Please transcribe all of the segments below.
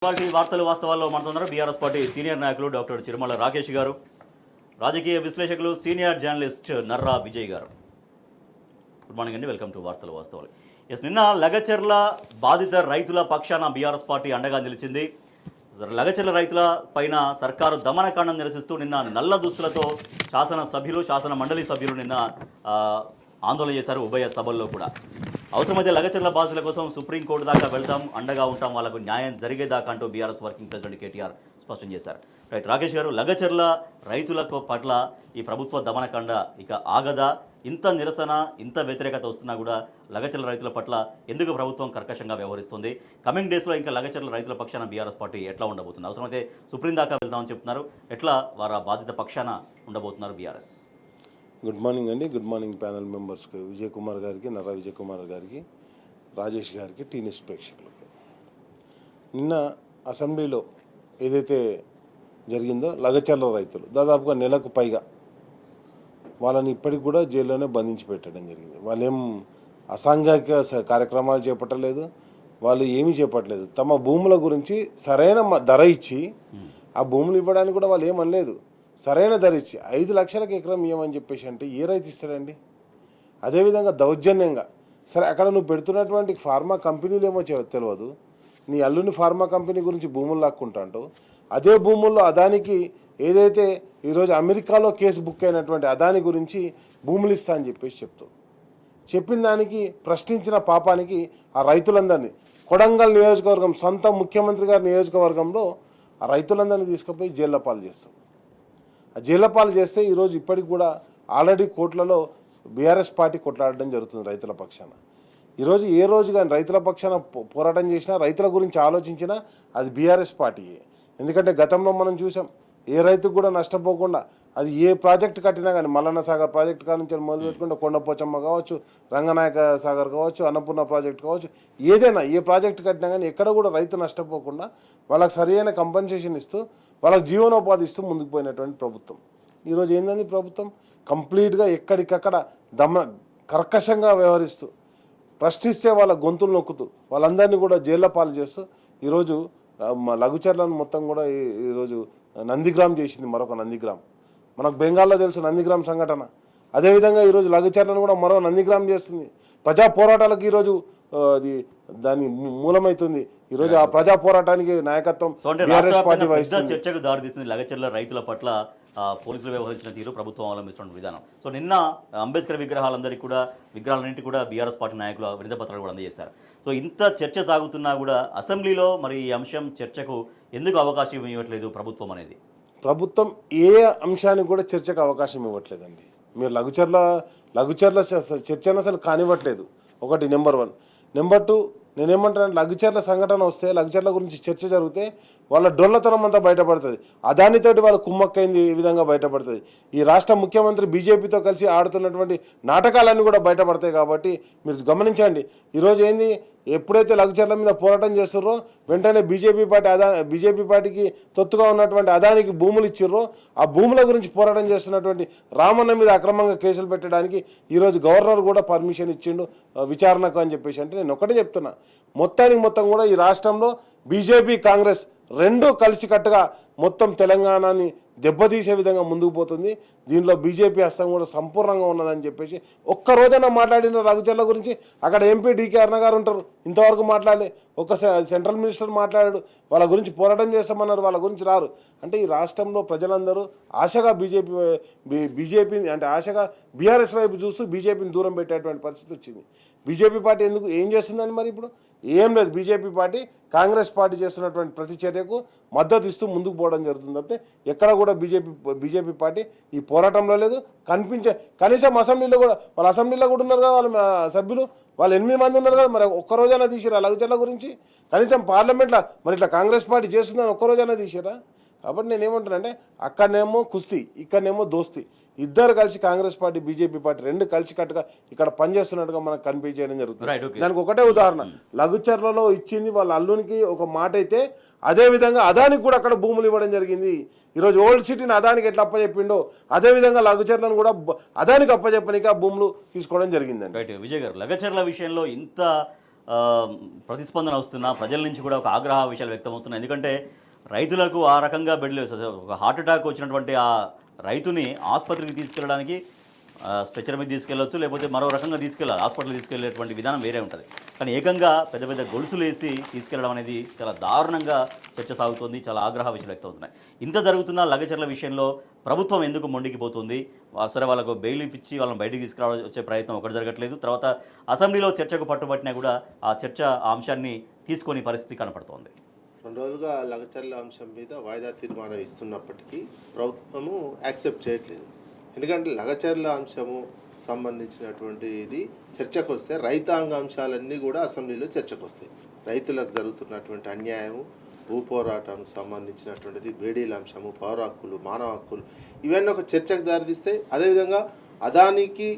Party వార్తలు వాస్తవాల్లో మనతో BRS party senior నాయకులు డాక్టర్ చిరుమల రాకేష్ గారు, రాజకీయ విశ్లేషకులు సీనియర్ జర్నలిస్ట్ నర్రా విజయ్ గారు. గుడ్ మార్నింగ్ అండి, వెల్కమ్ టు వార్తలు వాస్తవాలు. నిన్న లగచర్ల బాధిత రైతుల పక్షాన బీఆర్ఎస్ పార్టీ అండగా నిలిచింది. లగచర్ల రైతుల పైన సర్కారు దమనకాండం నిరసిస్తూ నిన్న నల్ల దుస్తులతో శాసన మండలి సభ్యులు నిన్న ఆందోళన చేశారు. ఉభయ సభల్లో కూడా అవసరమైతే లగచర్ల బాధితుల కోసం సుప్రీంకోర్టు దాకా వెళ్తాం, అండగా ఉంటాం, వాళ్ళకు న్యాయం జరిగేదాకా అంటూ బీఆర్ఎస్ వర్కింగ్ ప్రెసిడెంట్ కేటీఆర్ స్పష్టం చేశారు. రైట్ రాకేష్ గారు, లగచర్ల రైతులకు పట్ల ఈ ప్రభుత్వ దమనకాండ ఇక ఆగదా? ఇంత నిరసన, ఇంత వ్యతిరేకత వస్తున్నా కూడా లగచర్ల రైతుల పట్ల ఎందుకు ప్రభుత్వం కర్కశంగా వ్యవహరిస్తుంది? కమింగ్ డేస్లో ఇంకా లగచర్ల రైతుల పక్షాన బీఆర్ఎస్ పార్టీ ఎట్లా ఉండబోతుంది? అవసరమైతే సుప్రీం దాకా వెళ్తామని చెప్తున్నారు. ఎట్లా వారు బాధిత పక్షాన ఉండబోతున్నారు బీఆర్ఎస్? గుడ్ మార్నింగ్ అండి. గుడ్ మార్నింగ్ ప్యానల్ మెంబర్స్కి, విజయ్ కుమార్ గారికి, నర్రా విజయ్ కుమార్ గారికి, రాజేష్ గారికి, టీ న్యూస్ ప్రేక్షకులకు. నిన్న అసెంబ్లీలో ఏదైతే జరిగిందో లగచర్ల రైతులు దాదాపుగా నెలకు పైగా వాళ్ళని ఇప్పటికి కూడా జైల్లోనే బంధించి పెట్టడం జరిగింది. వాళ్ళేం అసాంఘిక కార్యక్రమాలు చేపట్టలేదు, వాళ్ళు ఏమీ చేపట్టలేదు. తమ భూముల గురించి సరైన ధర ఇచ్చి ఆ భూములు ఇవ్వడానికి కూడా వాళ్ళు ఏమనలేదు. సరైన ధర ఇచ్చి 5 లక్షలకు ఎకరం ఇవ్వమని చెప్పేసి అంటే ఏ రైతు ఇస్తాడండి? అదేవిధంగా దౌర్జన్యంగా సరే అక్కడ నువ్వు పెడుతున్నటువంటి ఫార్మా కంపెనీలు ఏమో తెలియదు, నీ అల్లుని ఫార్మా కంపెనీ గురించి భూములు లాక్కుంటాంటూ అదే భూముల్లో అదానికి ఏదైతే ఈరోజు అమెరికాలో కేసు బుక్ అయినటువంటి అదాని గురించి భూములు ఇస్తా అని చెప్పేసి చెప్పిన దానికి ప్రశ్నించిన పాపానికి ఆ రైతులందరినీ కొడంగల్ నియోజకవర్గం, సొంత ముఖ్యమంత్రి గారి నియోజకవర్గంలో ఆ రైతులందరినీ తీసుకుపోయి జైల్లో పాలు చేస్తాం. ఆ జైల్లో పాలు చేస్తే ఈరోజు ఇప్పటికి కూడా ఆల్రెడీ కోర్టులలో బీఆర్ఎస్ పార్టీ కొట్లాడడం జరుగుతుంది రైతుల పక్షాన. ఈరోజు ఏ రోజు కానీ రైతుల పక్షాన పోరాటం చేసినా, రైతుల గురించి ఆలోచించినా అది బీఆర్ఎస్ పార్టీయే. ఎందుకంటే గతంలో మనం చూసాం, ఏ రైతుకు కూడా నష్టపోకుండా అది ఏ ప్రాజెక్టు కట్టినా కానీ, మల్లన్న సాగర్ ప్రాజెక్టు కాడ నుంచి మొదలు పెట్టుకుంటే కొండపోచమ్మ కావచ్చు, రంగనాయక సాగర్ కావచ్చు, అన్నపూర్ణ ప్రాజెక్టు కావచ్చు, ఏదైనా ఏ ప్రాజెక్టు కట్టినా కానీ ఎక్కడ కూడా రైతు నష్టపోకుండా వాళ్ళకి సరైన కంపెన్సేషన్ ఇస్తూ వాళ్ళకి జీవనోపాధి ఇస్తూ ముందుకు పోయినటువంటి ప్రభుత్వం. ఈరోజు ఏంటంటే ప్రభుత్వం కంప్లీట్గా ఎక్కడికక్కడ కర్కశంగా వ్యవహరిస్తూ, ప్రశ్నిస్తే వాళ్ళ గొంతులు నొక్కుతూ వాళ్ళందరినీ కూడా జైల్లో పాలు చేస్తూ ఈరోజు లఘుచర్లను మొత్తం కూడా ఈరోజు నందిగ్రామ్ చేసింది. మరొక నందిగ్రామ్ మనకు బెంగాల్లో తెలుసు నందిగ్రామ్ సంఘటన. అదేవిధంగా ఈరోజు లఘుచర్లను కూడా మరో నందిగ్రామ్ చేస్తుంది. ప్రజా పోరాటాలకు ఈరోజు అది దాని మూలమైతుంది. ఈరోజు ఆ ప్రజా పోరాటానికి నాయకత్వం బీఆర్ఎస్ పార్టీ వహిస్తుంది. చర్చకు దారితీస్తుంది లగచర్ల రైతుల పట్ల పోలీసులు వ్యవహరించిన తీరు, ప్రభుత్వం అవలంబిస్తున్న విధానం. సో నిన్న అంబేద్కర్ విగ్రహాలన్నింటి కూడా బీఆర్ఎస్ పార్టీ నాయకులు వినతి పత్రాలు కూడా అందజేశారు. సో ఇంత చర్చ సాగుతున్నా కూడా అసెంబ్లీలో మరి ఈ అంశం చర్చకు ఎందుకు అవకాశం ఇవ్వట్లేదు ప్రభుత్వం అనేది? ప్రభుత్వం ఏ అంశానికి కూడా చర్చకు అవకాశం ఇవ్వట్లేదండి. మీరు లఘుచర్ల చర్చను అసలు కానివ్వట్లేదు. ఒకటి నెంబర్ 1. నెంబర్ 2, నేనేమంటాను, లఘుచర్ల సంఘటన వస్తే, లఘుచర్ల గురించి చర్చ జరిగితే వాళ్ళ డొల్లతనం అంతా బయటపడుతుంది. అదానితోటి వాళ్ళ కుమ్మక్కైంది ఈ విధంగా బయటపడుతుంది. ఈ రాష్ట్ర ముఖ్యమంత్రి బీజేపీతో కలిసి ఆడుతున్నటువంటి నాటకాలన్నీ కూడా బయటపడతాయి. కాబట్టి మీరు గమనించండి. ఈరోజు ఏంది, ఎప్పుడైతే లఘుచర్ల మీద పోరాటం చేస్తున్నారో వెంటనే బీజేపీ పార్టీకి తొత్తుగా ఉన్నటువంటి అదానికి భూములు ఇచ్చిర్రో, ఆ భూముల గురించి పోరాటం చేస్తున్నటువంటి రామన్న మీద అక్రమంగా కేసులు పెట్టడానికి ఈరోజు గవర్నర్ కూడా పర్మిషన్ ఇచ్చిండు విచారణకు అని చెప్పేసి. అంటే నేను ఒకటే చెప్తున్నా, మొత్తం కూడా ఈ రాష్ట్రంలో బీజేపీ, కాంగ్రెస్ రెండూ కలిసికట్టుగా మొత్తం తెలంగాణని దెబ్బతీసే విధంగా ముందుకు పోతుంది. దీనిలో బీజేపీ హస్తం కూడా సంపూర్ణంగా ఉన్నదని చెప్పేసి ఒక్క రోజైనా మాట్లాడిన లఘుచర్ల గురించి. అక్కడ ఎంపీ డీకే అరుణ గారు ఉంటారు, ఇంతవరకు మాట్లాడలే. ఒక సెంట్రల్ మినిస్టర్ మాట్లాడాడు, వాళ్ళ గురించి పోరాటం చేస్తామన్నారు, వాళ్ళ గురించి రారు. అంటే ఈ రాష్ట్రంలో ప్రజలందరూ ఆశగా బీజేపీని అంటే ఆశగా బీఆర్ఎస్ వైపు చూస్తూ బీజేపీని దూరం పెట్టేటువంటి పరిస్థితి వచ్చింది. బీజేపీ పార్టీ ఏం చేస్తుందని మరి ఇప్పుడు ఏం లేదు. బీజేపీ పార్టీ కాంగ్రెస్ పార్టీ చేస్తున్నటువంటి ప్రతి చర్యకు మద్దతు ఇస్తూ ముందుకు పోవడం జరుగుతుంది తప్పితే ఎక్కడ కూడా బీజేపీ పార్టీ ఈ పోరాటంలో లేదు. కనీసం అసెంబ్లీలో కూడా, వాళ్ళ అసెంబ్లీలో కూడా ఉన్నారు కదా వాళ్ళ సభ్యులు, వాళ్ళు 8 మంది ఉన్నారు కదా. మరి ఒక్కరోజైనా తీసిరా లఘుచర్ల గురించి? కనీసం పార్లమెంట్లో మరి ఇట్లా కాంగ్రెస్ పార్టీ చేస్తుందని ఒక్కరోజైనా తీసిరా? కాబట్టి నేనేమంటానంటే, అక్కడనేమో కుస్తీ, ఇక్కడనేమో దోస్తీ, ఇద్దరు కలిసి కాంగ్రెస్ పార్టీ, బీజేపీ పార్టీ రెండు కలిసి కట్టుగా ఇక్కడ పనిచేస్తున్నట్టుగా మనకు కనిపించడం జరుగుతుంది. దానికి ఒకటే ఉదాహరణ, లఘుచర్లలో ఇచ్చింది వాళ్ళ అల్లునికి ఒక మాట అయితే, అదేవిధంగా అదానికి కూడా అక్కడ భూములు ఇవ్వడం జరిగింది. ఈరోజు ఓల్డ్ సిటీని అదానికి ఎట్లా అప్పచెప్పిండో అదేవిధంగా లఘుచర్లను కూడా అదానికి అప్పచెప్పనిక భూములు తీసుకోవడం జరిగిందండి. విజయ్ గారు, లఘుచర్ల విషయంలో ఇంత ప్రతిస్పందన వస్తున్నా, ప్రజల నుంచి కూడా ఒక ఆగ్రహ విషయాలు వ్యక్తమవుతున్నాయి. ఎందుకంటే రైతులకు ఆ రకంగా బెడ్లు ఒక హార్ట్ అటాక్ వచ్చినటువంటి ఆ రైతుని ఆసుపత్రికి తీసుకెళ్ళడానికి స్ట్రెచర్ మీద తీసుకెళ్ళొచ్చు, లేకపోతే మరో రకంగా తీసుకెళ్ళాలి, హాస్పిటల్ తీసుకెళ్లేటువంటి విధానం వేరే ఉంటుంది. కానీ ఏకంగా పెద్ద పెద్ద గొలుసులు వేసి తీసుకెళ్లడం అనేది చాలా దారుణంగా చర్చ సాగుతోంది, చాలా ఆగ్రహ విషయాలు వ్యక్తమవుతున్నాయి. ఇంత జరుగుతున్న లగచర్ల విషయంలో ప్రభుత్వం ఎందుకు మొండికిపోతుంది? సరే, వాళ్ళకు బెయిల్ ఇచ్చి వాళ్ళని బయటికి తీసుకురావడం వచ్చే ప్రయత్నం ఒకటి జరగట్లేదు. తర్వాత అసెంబ్లీలో చర్చకు పట్టుబట్టినా కూడా ఆ చర్చ ఆ అంశాన్ని తీసుకొని పరిస్థితి కనపడుతోంది. 2 రోజులుగా లగచర్ల అంశం మీద వాయిదా తీర్మానం ఇస్తున్నప్పటికీ ప్రభుత్వము యాక్సెప్ట్ చేయట్లేదు. ఎందుకంటే లగచర్ల అంశము సంబంధించినటువంటి ఇది చర్చకు వస్తే రైతాంగ అంశాలన్నీ కూడా అసెంబ్లీలో చర్చకు వస్తాయి. రైతులకు జరుగుతున్నటువంటి అన్యాయము, భూ పోరాటానికి సంబంధించినటువంటిది, బేడీల అంశము, పౌర హక్కులు, మానవ హక్కులు, ఇవన్నీ ఒక చర్చకు దారితీస్తాయి. అదేవిధంగా అదానికి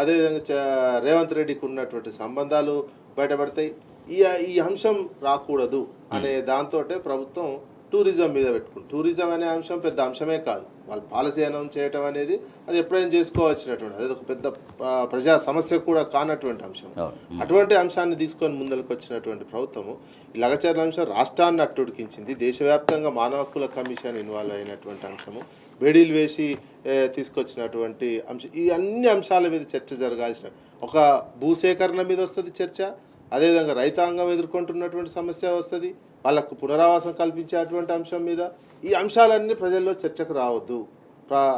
అదేవిధంగా రేవంత్ రెడ్డికి ఉన్నటువంటి సంబంధాలు బయటపడతాయి. ఈ అంశం రాకూడదు అనే దాంతో ప్రభుత్వం టూరిజం మీద పెట్టుకుంది. టూరిజం అనే అంశం పెద్ద అంశమే కాదు, వాళ్ళు పాలసీ అనౌన్స్ చేయటం అనేది అది ఎప్పుడైనా చేసుకోవచ్చినటువంటి, అది ఒక పెద్ద ప్రజా సమస్య కూడా కానటువంటి అంశం. అటువంటి అంశాన్ని తీసుకొని ముందరకు వచ్చినటువంటి ప్రభుత్వము ఈ లగచర్ల అంశం రాష్ట్రాన్ని అట్టుడికించింది. దేశవ్యాప్తంగా మానవ హక్కుల కమిషన్ ఇన్వాల్వ్ అయినటువంటి అంశము, బేడీలు వేసి తీసుకొచ్చినటువంటి అంశం, ఈ అన్ని అంశాల మీద చర్చ జరగాల్సిన, ఒక భూసేకరణ మీద వస్తుంది చర్చ, అదేవిధంగా రైతాంగం ఎదుర్కొంటున్నటువంటి సమస్య వస్తుంది, వాళ్ళకు పునరావాసం కల్పించేటువంటి అంశం మీద. ఈ అంశాలన్నీ ప్రజల్లో చర్చకు రావద్దు,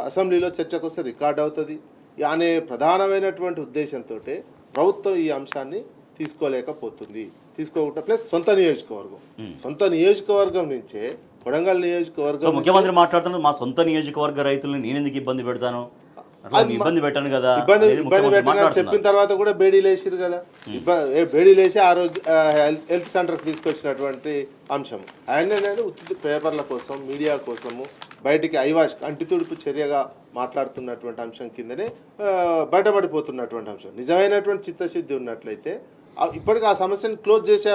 అసెంబ్లీలో చర్చకు వస్తే రికార్డ్ అవుతుంది అనే ప్రధానమైనటువంటి ఉద్దేశంతో ప్రభుత్వం ఈ అంశాన్ని తీసుకోలేకపోతుంది. తీసుకోకుండా ప్లస్ సొంత నియోజకవర్గం నుంచే కొడంగల్ నియోజకవర్గం ముఖ్యమంత్రి మాట్లాడుతున్నారు, మా సొంత నియోజకవర్గ రైతులను నేను ఎందుకు ఇబ్బంది పెడతాను, ఇబ్బంది పెట్టాను కదా, ఇబ్బంది పెట్టాను చెప్పిన తర్వాత కూడా బేడీలు వేసిరు కదా, బేడీలు వేసి హెల్త్ సెంటర్కి తీసుకొచ్చినటువంటి అంశం ఆయన ఉత్తి పేపర్ల కోసం, మీడియా కోసము బయటికి ఐవాష్ అంటితుడుపు చర్యగా మాట్లాడుతున్నటువంటి అంశం కిందనే బయటపడిపోతున్నటువంటి అంశం. నిజమైనటువంటి చిత్తశుద్ధి ఉన్నట్లయితే ఇప్పటికి ఆ సమస్యను క్లోజ్ చేసే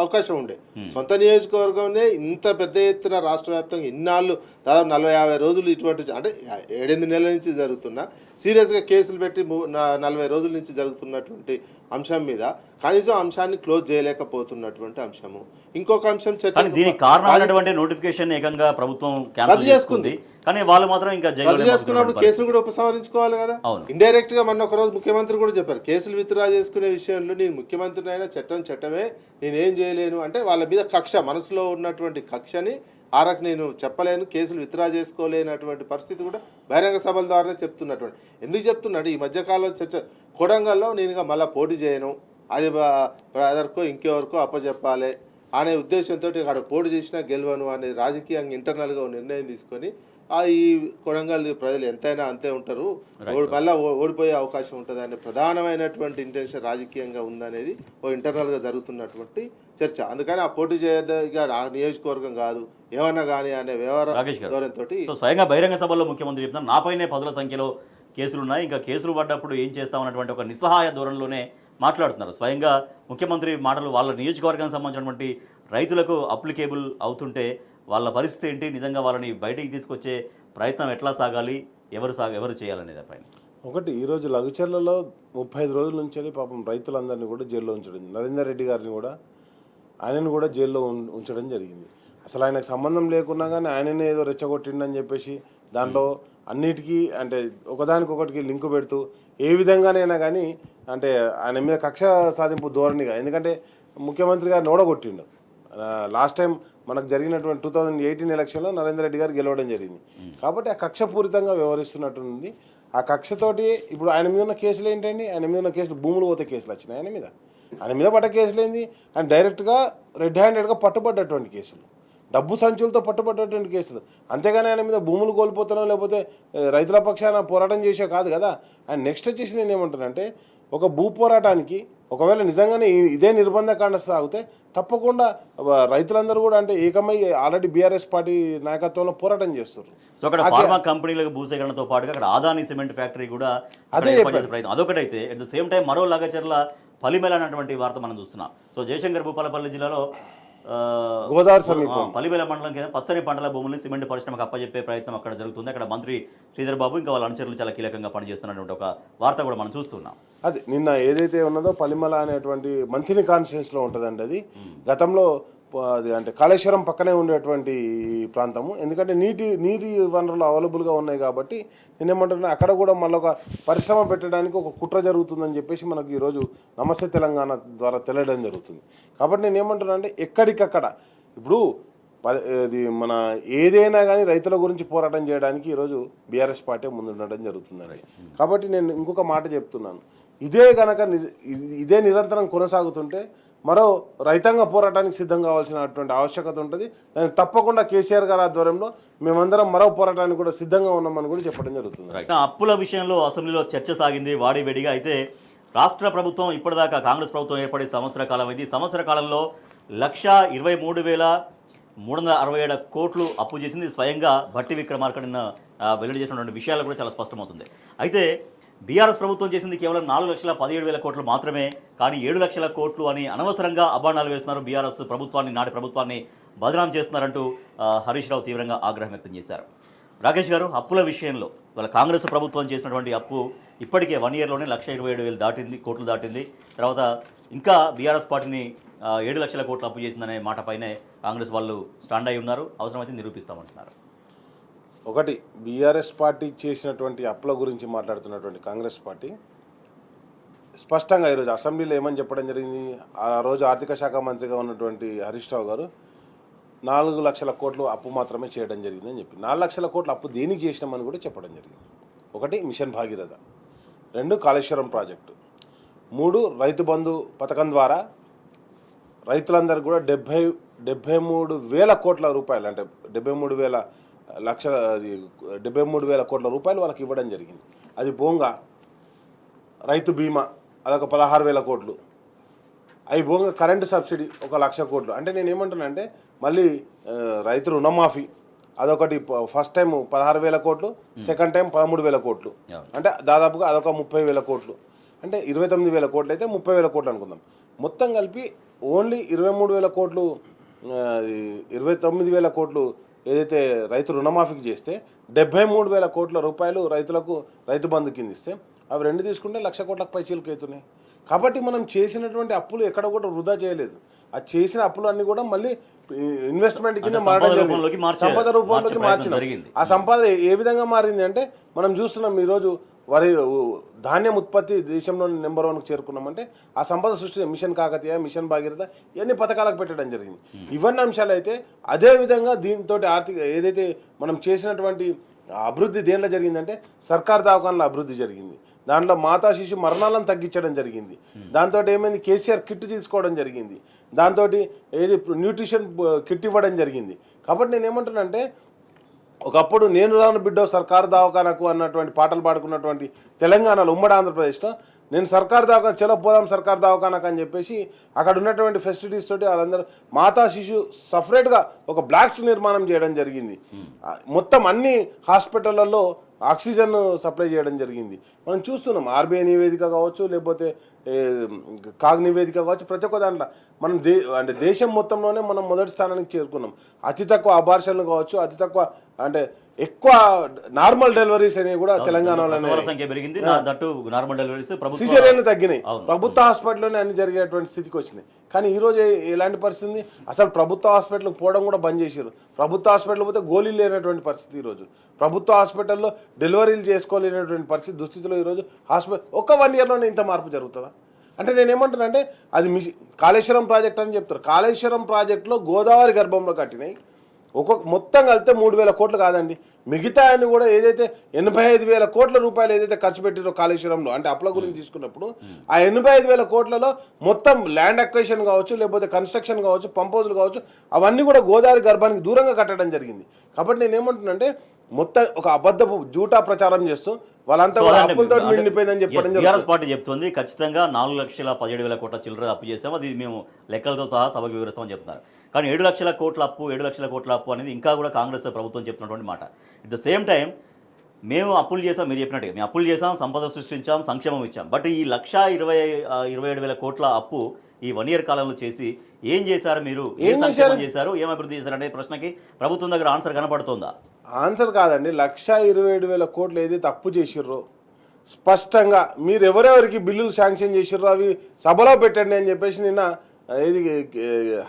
అవకాశం ఉండే. సొంత నియోజకవర్గంలో ఇంత పెద్ద ఎత్తున రాష్ట్ర వ్యాప్తంగా ఇన్నాళ్ళు దాదాపు 40-50 రోజులు ఇటువంటి, అంటే 7-8 నెలల నుంచి జరుగుతున్న సీరియస్గా కేసులు పెట్టి 40 రోజుల నుంచి జరుగుతున్నటువంటి అంశం మీద కనీసం అంశాన్ని క్లోజ్ చేయలేకపోతున్నటువంటి అంశము. ఇంకొక అంశం చర్చ, దీనికి కారణమైనటువంటి నోటిఫికేషన్ ఏకంగా ప్రభుత్వం రద్దు చేసుకుంది. కానీ వాళ్ళు మాత్రం ఇంకా రద్దు చేసుకున్నప్పుడు కేసులు కూడా ఉపసంహరించుకోవాలి కదా. ఇండైరెక్ట్ గా మొన్న ఒక రోజు ముఖ్యమంత్రి కూడా చెప్పారు, కేసులు విత్డ్రా చేసుకునే విషయంలో నేను ముఖ్యమంత్రిని అయినా చట్టమే, నేనేం చేయలేను అంటే వాళ్ళ మీద కక్ష, మనసులో ఉన్నటువంటి కక్షని ఆరకు నేను చెప్పలేను, కేసులు విత్డ్రా చేసుకోలేనటువంటి పరిస్థితి కూడా బహిరంగ సభల ద్వారానే చెప్తున్నటువంటి. ఎందుకు చెప్తున్నాడు? ఈ మధ్యకాలంలో చర్చ కొడంగల్లో నేనుగా మళ్ళీ పోటీ చేయను, అది బ్రదర్కో ఇంకెవరికో అప్పచెప్పాలి అనే ఉద్దేశంతో అక్కడ పోటీ చేసినా గెలవను అనే రాజకీయంగా ఇంటర్నల్గా నిర్ణయం తీసుకొని ఈ కొడంగల్ ప్రజలు ఎంతైనా అంతే ఉంటారు, మళ్ళీ ఓడిపోయే అవకాశం ఉంటుంది అనే ప్రధానమైనటువంటి ఇంటెన్షన్ రాజకీయంగా ఉందనేది ఓ ఇంటర్నల్గా జరుగుతున్నటువంటి చర్చ. అందుకని ఆ పోటీ చేయగా ఆ నియోజకవర్గం కాదు ఏమన్నా కానీ అనే వ్యవహారంతో స్వయంగా బహిరంగ సభలో ముఖ్యమంత్రి చెప్తున్నారు, నాపైనే 10ల సంఖ్యలో కేసులు ఉన్నాయి, ఇంకా కేసులు పడ్డప్పుడు ఏం చేస్తామన్నటువంటి ఒక నిస్సహాయ ధోరణిలోనే మాట్లాడుతున్నారు. స్వయంగా ముఖ్యమంత్రి మాటలు వాళ్ళ నియోజకవర్గానికి సంబంధించినటువంటి రైతులకు అప్లికేబుల్ అవుతుంటే వాళ్ళ పరిస్థితి ఏంటి, నిజంగా వాళ్ళని బయటికి తీసుకొచ్చే ప్రయత్నం ఎట్లా సాగాలి, ఎవరు చేయాలనే దానిపైన. ఒకటి, ఈరోజు లగచర్లలో 35 రోజుల నుంచి పాపం రైతులందరినీ కూడా జైల్లో ఉంచడం, నరేందర్ రెడ్డి గారిని కూడా ఆయనను కూడా జైల్లో ఉంచడం జరిగింది. అసలు ఆయనకు సంబంధం లేకున్నా కానీ ఆయననే ఏదో రెచ్చగొట్టిండని చెప్పేసి దాంట్లో అన్నిటికీ అంటే ఒకదానికొకటికి లింకు పెడుతూ ఏ విధంగానైనా కానీ అంటే ఆయన మీద కక్ష సాధింపు ధోరణిగా, ఎందుకంటే ముఖ్యమంత్రి గారిని ఓడగొట్టిండు. లాస్ట్ టైం మనకు జరిగినటువంటి 2018 ఎలక్షన్లో నరేందర్ రెడ్డి గారు గెలవడం జరిగింది. కాబట్టి ఆ కక్షపూరితంగా వ్యవహరిస్తున్నట్టుంది. ఆ కక్షతోటి ఇప్పుడు ఆయన మీద ఉన్న కేసులు ఏంటండి, ఆయన మీద ఉన్న కేసులు భూములు పోతే కేసులు వచ్చినాయి, ఆయన మీద పడ్డ కేసులు ఏంది, ఆయన డైరెక్ట్గా రెడ్ హ్యాండెడ్గా పట్టుబడ్డటువంటి కేసులు, డబ్బు సంచులతో పట్టుబడ్డటువంటి కేసులు. అంతేగాని ఆయన మీద భూములు కోల్పోతానో లేకపోతే రైతుల పక్షాన పోరాటం చేసే కాదు కదా. అండ్ నెక్స్ట్ వచ్చేసి నేను ఏమంటానంటే, ఒక భూ పోరాటానికి ఒకవేళ నిజంగానే ఇదే నిర్బంధకాండ సాగితే తప్పకుండా రైతులందరూ కూడా అంటే ఏకమై ఆల్రెడీ బీఆర్ఎస్ పార్టీ నాయకత్వంలో పోరాటం చేస్తారు. సో అక్కడ ఫార్మా కంపెనీలకు భూసేకరణతో పాటుగా అక్కడ ఆదాని సిమెంట్ ఫ్యాక్టరీ కూడా అదొకటైతే అట్ ద సేమ్ టైం మరో లగచర్ల పలిమెల అన్నటువంటి వార్త మనం చూస్తున్నాం. సో జయశంకర్ భూపాలపల్లి జిల్లాలో గోదావరి సమీపం. పల్లివేల మండలం కింద పచ్చని పంటల భూముల్ని సిమెంట్ పరిశ్రమకు అప్పచెప్పే ప్రయత్నం అక్కడ జరుగుతుంది. అక్కడ మంత్రి శ్రీధర్ బాబు ఇంకా వాళ్ళ అనుచరులు చాలా కీలకంగా పనిచేస్తున్నటువంటి ఒక వార్త కూడా మనం చూస్తున్నాం. అది నిన్న ఏదైతే ఉన్నదో పల్లిమల అనేటువంటి మంత్రిని కాన్స్టిట్యూన్సీలో ఉంటుందండి. అది గతంలో అది అంటే కాళేశ్వరం పక్కనే ఉండేటువంటి ప్రాంతము. ఎందుకంటే నీటి వనరులు అవైలబుల్గా ఉన్నాయి కాబట్టి నేనేమంటున్నా అక్కడ కూడా మళ్ళీ ఒక పరిశ్రమ పెట్టడానికి ఒక కుట్ర జరుగుతుందని చెప్పేసి మనకు ఈరోజు నమస్తే తెలంగాణ ద్వారా తెలియడం జరుగుతుంది. కాబట్టి నేనేమంటున్నా అంటే ఎక్కడికక్కడ ఇప్పుడు ఇది మన ఏదైనా కానీ రైతుల గురించి పోరాటం చేయడానికి ఈరోజు బీఆర్ఎస్ పార్టీ ముందుండడం జరుగుతుందండి. కాబట్టి నేను ఇంకొక మాట చెప్తున్నాను, ఇదే నిరంతరం కొనసాగుతుంటే మరో రైతాంగ పోరాటానికి సిద్ధం కావాల్సినటువంటి ఆవశ్యకత ఉంటుంది. దానికి తప్పకుండా కేసీఆర్ గారి ఆధ్వర్యంలో మేమందరం మరో పోరాటానికి కూడా సిద్ధంగా ఉన్నామని కూడా చెప్పడం జరుగుతుంది. అప్పుల విషయంలో అసెంబ్లీలో చర్చ సాగింది వాడివేడిగా. అయితే రాష్ట్ర ప్రభుత్వం ఇప్పటిదాకా కాంగ్రెస్ ప్రభుత్వం ఏర్పడి సంవత్సర కాలం అయింది. సంవత్సర కాలంలో 1,23,367 కోట్లు అప్పు చేసింది. స్వయంగా భట్టి విక్రమార్క నిన్న వెల్లడి చేసినటువంటి విషయాలు కూడా చాలా స్పష్టమవుతుంది. అయితే బీఆర్ఎస్ ప్రభుత్వం చేసింది కేవలం 4,17,000 కోట్లు మాత్రమే. కానీ 7 లక్షల కోట్లు అని అనవసరంగా అభాండాలు వేస్తున్నారు. బీఆర్ఎస్ ప్రభుత్వాన్ని, నాటి ప్రభుత్వాన్ని బదనాం చేస్తున్నారంటూ హరీష్ రావు తీవ్రంగా ఆగ్రహం వ్యక్తం చేశారు. రాకేష్ గారు, అప్పుల విషయంలో వాళ్ళ కాంగ్రెస్ ప్రభుత్వం చేసినటువంటి అప్పు ఇప్పటికే 1 ఇయర్లోనే 1,27,000 కోట్లు దాటింది. తర్వాత ఇంకా బీఆర్ఎస్ పార్టీని 7 లక్షల కోట్లు అప్పు చేసిందనే మాటపైనే కాంగ్రెస్ వాళ్ళు స్టాండ్ అయి ఉన్నారు. అవసరమైతే నిరూపిస్తామంటున్నారు. ఒకటి, బీఆర్ఎస్ పార్టీ చేసినటువంటి అప్పుల గురించి మాట్లాడుతున్నటువంటి కాంగ్రెస్ పార్టీ స్పష్టంగా ఈరోజు అసెంబ్లీలో ఏమని చెప్పడం జరిగింది. ఆ రోజు ఆర్థిక శాఖ మంత్రిగా ఉన్నటువంటి హరీష్ రావు గారు 4 లక్షల కోట్లు అప్పు మాత్రమే చేయడం జరిగిందని చెప్పి 4 లక్షల కోట్లు అప్పు దేనికి చేసినామని కూడా చెప్పడం జరిగింది. ఒకటి, మిషన్ భాగీరథ. 2, కాళేశ్వరం ప్రాజెక్టు. 3, రైతు బంధు పథకం ద్వారా రైతులందరూ కూడా 73,000 కోట్ల రూపాయలు, అంటే 73,000 కోట్ల రూపాయలు వాళ్ళకి ఇవ్వడం జరిగింది. అది పోగా రైతు బీమా అదొక 16,000 కోట్లు, అవి పోగా కరెంటు సబ్సిడీ 1,00,000 కోట్లు. అంటే నేను ఏమంటున్నానంటే మళ్ళీ రైతు రుణమాఫీ అదొకటి ఫస్ట్ టైం 16,000 కోట్లు, సెకండ్ టైం 13,000 కోట్లు, అంటే దాదాపుగా అదొక 30,000 కోట్లు. అంటే 29,000 కోట్లు అయితే 30,000 కోట్లు అనుకుందాం. మొత్తం కలిపి ఓన్లీ 23,000 కోట్లు, 29,000 కోట్లు ఏదైతే రైతు రుణమాఫీకి చేస్తే 73,000 కోట్ల రూపాయలు రైతులకు రైతు బంధు కింద ఇస్తే అవి 2 తీసుకుంటే 1,00,000 కోట్లకు పైచీలకు అవుతున్నాయి. కాబట్టి మనం చేసినటువంటి అప్పులు ఎక్కడ కూడా వృధా చేయలేదు. ఆ చేసిన అప్పులు అన్నీ కూడా మళ్ళీ ఇన్వెస్ట్మెంట్ కింద మారడం జరిగింది, సంపద రూపంలోకి మార్చినాం. ఆ సంపద ఏ విధంగా మారింది అంటే మనం చూస్తున్నాం. ఈరోజు ధాన్యం ఉత్పత్తి దేశంలో నెంబర్ 1కు చేరుకున్నామంటే ఆ సంపద సృష్టి మిషన్ కాకతీయ, మిషన్ భాగీరథ ఇవన్నీ పథకాలకు పెట్టడం జరిగింది. ఇవన్నీ అంశాలు అయితే అదేవిధంగా దీంతో ఆర్థిక ఏదైతే మనం చేసినటువంటి అభివృద్ధి దేంట్లో జరిగిందంటే సర్కార్ దవాఖానలో అభివృద్ధి జరిగింది. దాంట్లో మాతా శిశు మరణాలను తగ్గించడం జరిగింది. దాంతో ఏమైంది, కేసీఆర్ కిట్ తీసుకోవడం జరిగింది. దాంతో ఏది న్యూట్రిషన్ కిట్ ఇవ్వడం జరిగింది. కాబట్టి నేను ఏమంటున్నానంటే ఒకప్పుడు నేను రాను బిడ్డో సర్కారు దవాఖానకు అన్నటువంటి పాటలు పాడుకున్నటువంటి తెలంగాణలో ఉమ్మడి ఆంధ్రప్రదేశ్లో నేను సర్కారు దవాఖాన చలో పోదాం సర్కారు దవాఖానకు అని చెప్పేసి అక్కడ ఉన్నటువంటి ఫెసిలిటీస్ తోటి వాళ్ళందరూ మాతా శిశు సపరేట్గా ఒక బ్లాక్స్ నిర్మాణం చేయడం జరిగింది. మొత్తం అన్ని హాస్పిటళ్లలో ఆక్సిజన్ సప్లై చేయడం జరిగింది. మనం చూస్తున్నాం. ఆర్బీఐ నివేదిక కావచ్చు, లేకపోతే కాగ్ నివేదిక కావచ్చు, ప్రతి ఒక్క దాంట్లో మనం అంటే దేశం మొత్తంలోనే మనం మొదటి స్థానానికి చేరుకున్నాం. అతి తక్కువ అబార్షన్లు కావచ్చు, అతి తక్కువ అంటే ఎక్కువ నార్మల్ డెలివరీస్ అనేవి కూడా తెలంగాణలోనే సిజేరియన్లు తగ్గినాయి. ప్రభుత్వ హాస్పిటల్లోనే అన్ని జరిగేటువంటి స్థితికి వచ్చినాయి. కానీ ఈరోజు ఎలాంటి పరిస్థితి, అసలు ప్రభుత్వ హాస్పిటల్కి పోవడం కూడా బంద్ చేశారు. ప్రభుత్వ హాస్పిటల్ పోతే గోళీలు లేనటువంటి పరిస్థితి. ఈరోజు ప్రభుత్వ హాస్పిటల్లో డెలివరీలు చేసుకోలేనటువంటి పరిస్థితి దుస్థితిలో ఈరోజు హాస్పిటల్ ఒక్క 1 ఇయర్లోనే ఇంత మార్పు జరుగుతుందా అంటే నేను ఏమంటున్నా అంటే అది కాళేశ్వరం ప్రాజెక్ట్ అని చెప్తారు. కాళేశ్వరం ప్రాజెక్టులో గోదావరి గర్భంలో కట్టినాయి మొత్తం కలిపితే 3,000 కోట్లు కాదండి. మిగతా అని కూడా ఏదైతే 85,000 కోట్ల రూపాయలు ఏదైతే ఖర్చు పెట్టారో కాళేశ్వరంలో, అంటే అప్పుల గురించి తీసుకున్నప్పుడు ఆ 85,000 కోట్లలో మొత్తం ల్యాండ్ అక్వేషన్ కావచ్చు, లేకపోతే కన్స్ట్రక్షన్ కావచ్చు, పంపోజులు కావచ్చు, అవన్నీ కూడా గోదావరి గర్భానికి దూరంగా కట్టడం జరిగింది. కాబట్టి నేను ఏమంటున్నానంటే మొత్తం ఒక అబద్ధపు జూటా ప్రచారం చేస్తూ వాళ్ళంతా అప్పులతో నిండిపోయిందని చెప్పడం బీఆర్ఎస్ పార్టీ చెప్తుంది. ఖచ్చితంగా 4,17,000 కోట్ల చిల్లర అప్పు చేసాము, అది మేము లెక్కలతో సహా సభకు వివరిస్తామని చెప్తున్నారు. కానీ 7 లక్షల కోట్ల అప్పు అనేది ఇంకా కూడా కాంగ్రెస్ ప్రభుత్వం చెప్తున్నటువంటి మాట. ఎట్ ద సేమ్ టైం మేము అప్పులు చేసాం, మీరు చెప్పినట్టుగా మేము అప్పులు చేసాం, సంపద సృష్టించాం, సంక్షేమం ఇచ్చాం. బట్ ఈ 1,27,000 కోట్ల అప్పు ఈ 1 ఇయర్ కాలంలో చేసి ఏం చేశారు మీరు, ఏం చేశారు? చేశారు, ఏం అభివృద్ధి చేశారు అనే ప్రశ్నకి ప్రభుత్వం దగ్గర ఆన్సర్ కనపడుతుందా? ఆన్సర్ కాదండి, 1,27,000 కోట్లు ఏదైతే అప్పు చేసిర్రో స్పష్టంగా మీరు ఎవరెవరికి బిల్లులు శాంక్షన్ చేసిర్రో అవి సభలో పెట్టండి అని చెప్పేసి నిన్న ఇది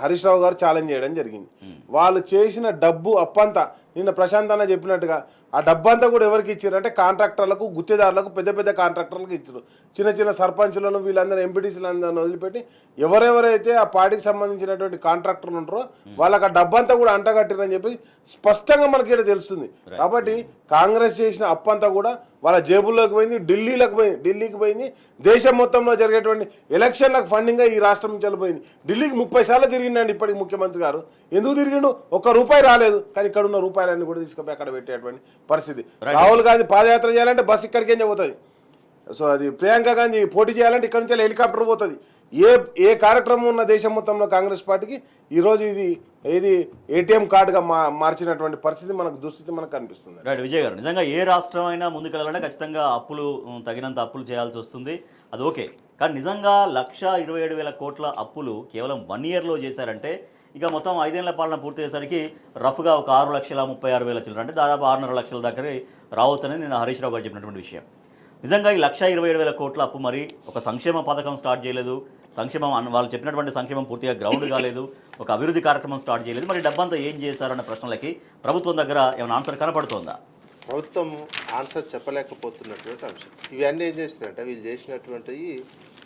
హరీష్ రావు గారు ఛాలెంజ్ చేయడం జరిగింది. వాళ్ళు చేసిన డబ్బు అప్పంతా నిన్న ప్రశాంత్ అన్న చెప్పినట్టుగా ఆ డబ్బంతా కూడా ఎవరికి ఇచ్చారు అంటే కాంట్రాక్టర్లకు, గుత్తేదారులకు, పెద్ద పెద్ద కాంట్రాక్టర్లకు ఇచ్చారు. చిన్న చిన్న సర్పంచులను వీళ్ళందరూ ఎంపీటీసీలందరూ వదిలిపెట్టి ఎవరెవరైతే ఆ పార్టీకి సంబంధించినటువంటి కాంట్రాక్టర్లు ఉంటారో వాళ్ళకి ఆ డబ్బంతా కూడా అంటగట్టిరని చెప్పి స్పష్టంగా మనకి ఇక్కడ తెలుస్తుంది. కాబట్టి కాంగ్రెస్ చేసిన అప్పంతా కూడా వాళ్ళ జేబుల్లోకి పోయింది, ఢిల్లీకి పోయింది. దేశం మొత్తంలో జరిగేటువంటి ఎలక్షన్లకు ఫండింగ్గా ఈ రాష్ట్రం నుంచి వెళ్ళిపోయింది. ఢిల్లీకి 30 సార్లు తిరిగిండండి ఇప్పటికి ముఖ్యమంత్రి గారు. ఎందుకు తిరిగిండు? ₹1 రాలేదు, కానీ ఇక్కడ ఉన్న రూపాయలన్నీ కూడా తీసుకుపోయి అక్కడ పెట్టేటువంటి పరిస్థితి. రాహుల్ గాంధీ పాదయాత్ర చేయాలంటే బస్సు ఇక్కడికేం పోతుంది. సో అది ప్రియాంక గాంధీ పోటీ చేయాలంటే ఇక్కడ నుంచి హెలికాప్టర్ పోతుంది. ఏ కార్యక్రమం ఉన్న దేశం మొత్తంలో కాంగ్రెస్ పార్టీకి ఈరోజు ఇది ఏటీఎం కార్డుగా మార్చినటువంటి పరిస్థితి మనకు దుస్థితి మనకు కనిపిస్తుంది. రైట్ విజయ్ గారు, నిజంగా ఏ రాష్ట్రం అయినా ముందుకెళ్ళాలంటే ఖచ్చితంగా తగినంత అప్పులు చేయాల్సి వస్తుంది, అది ఓకే. కానీ నిజంగా 1,27,000 కోట్ల అప్పులు కేవలం 1 ఇయర్లో చేశారంటే ఇక మొత్తం 5 ఏళ్ల పాలన పూర్తి అయ్యేసరికి రఫ్గా ఒక 6,36,000 చిల్లర, అంటే దాదాపు 6.5 లక్షల దగ్గర రావచ్చు అనేది నేను హరీష్ రావు గారు చెప్పినటువంటి విషయం. నిజంగా ఈ 1,27,000 కోట్ల అప్పు మరి ఒక సంక్షేమ పథకం స్టార్ట్ చేయలేదు, వాళ్ళు చెప్పినటువంటి సంక్షేమం పూర్తిగా గ్రౌండ్ కాలేదు, ఒక అభివృద్ధి కార్యక్రమం స్టార్ట్ చేయలేదు. మరి డబ్బంతా ఏం చేశారన్న ప్రశ్నలకి ప్రభుత్వం దగ్గర ఏమైనా ఆన్సర్ కనపడుతుందా? ప్రభుత్వం ఆన్సర్ చెప్పలేకపోతున్నటువంటి అంశం. ఇవన్నీ ఏం చేసినట్టే వీళ్ళు చేసినటువంటి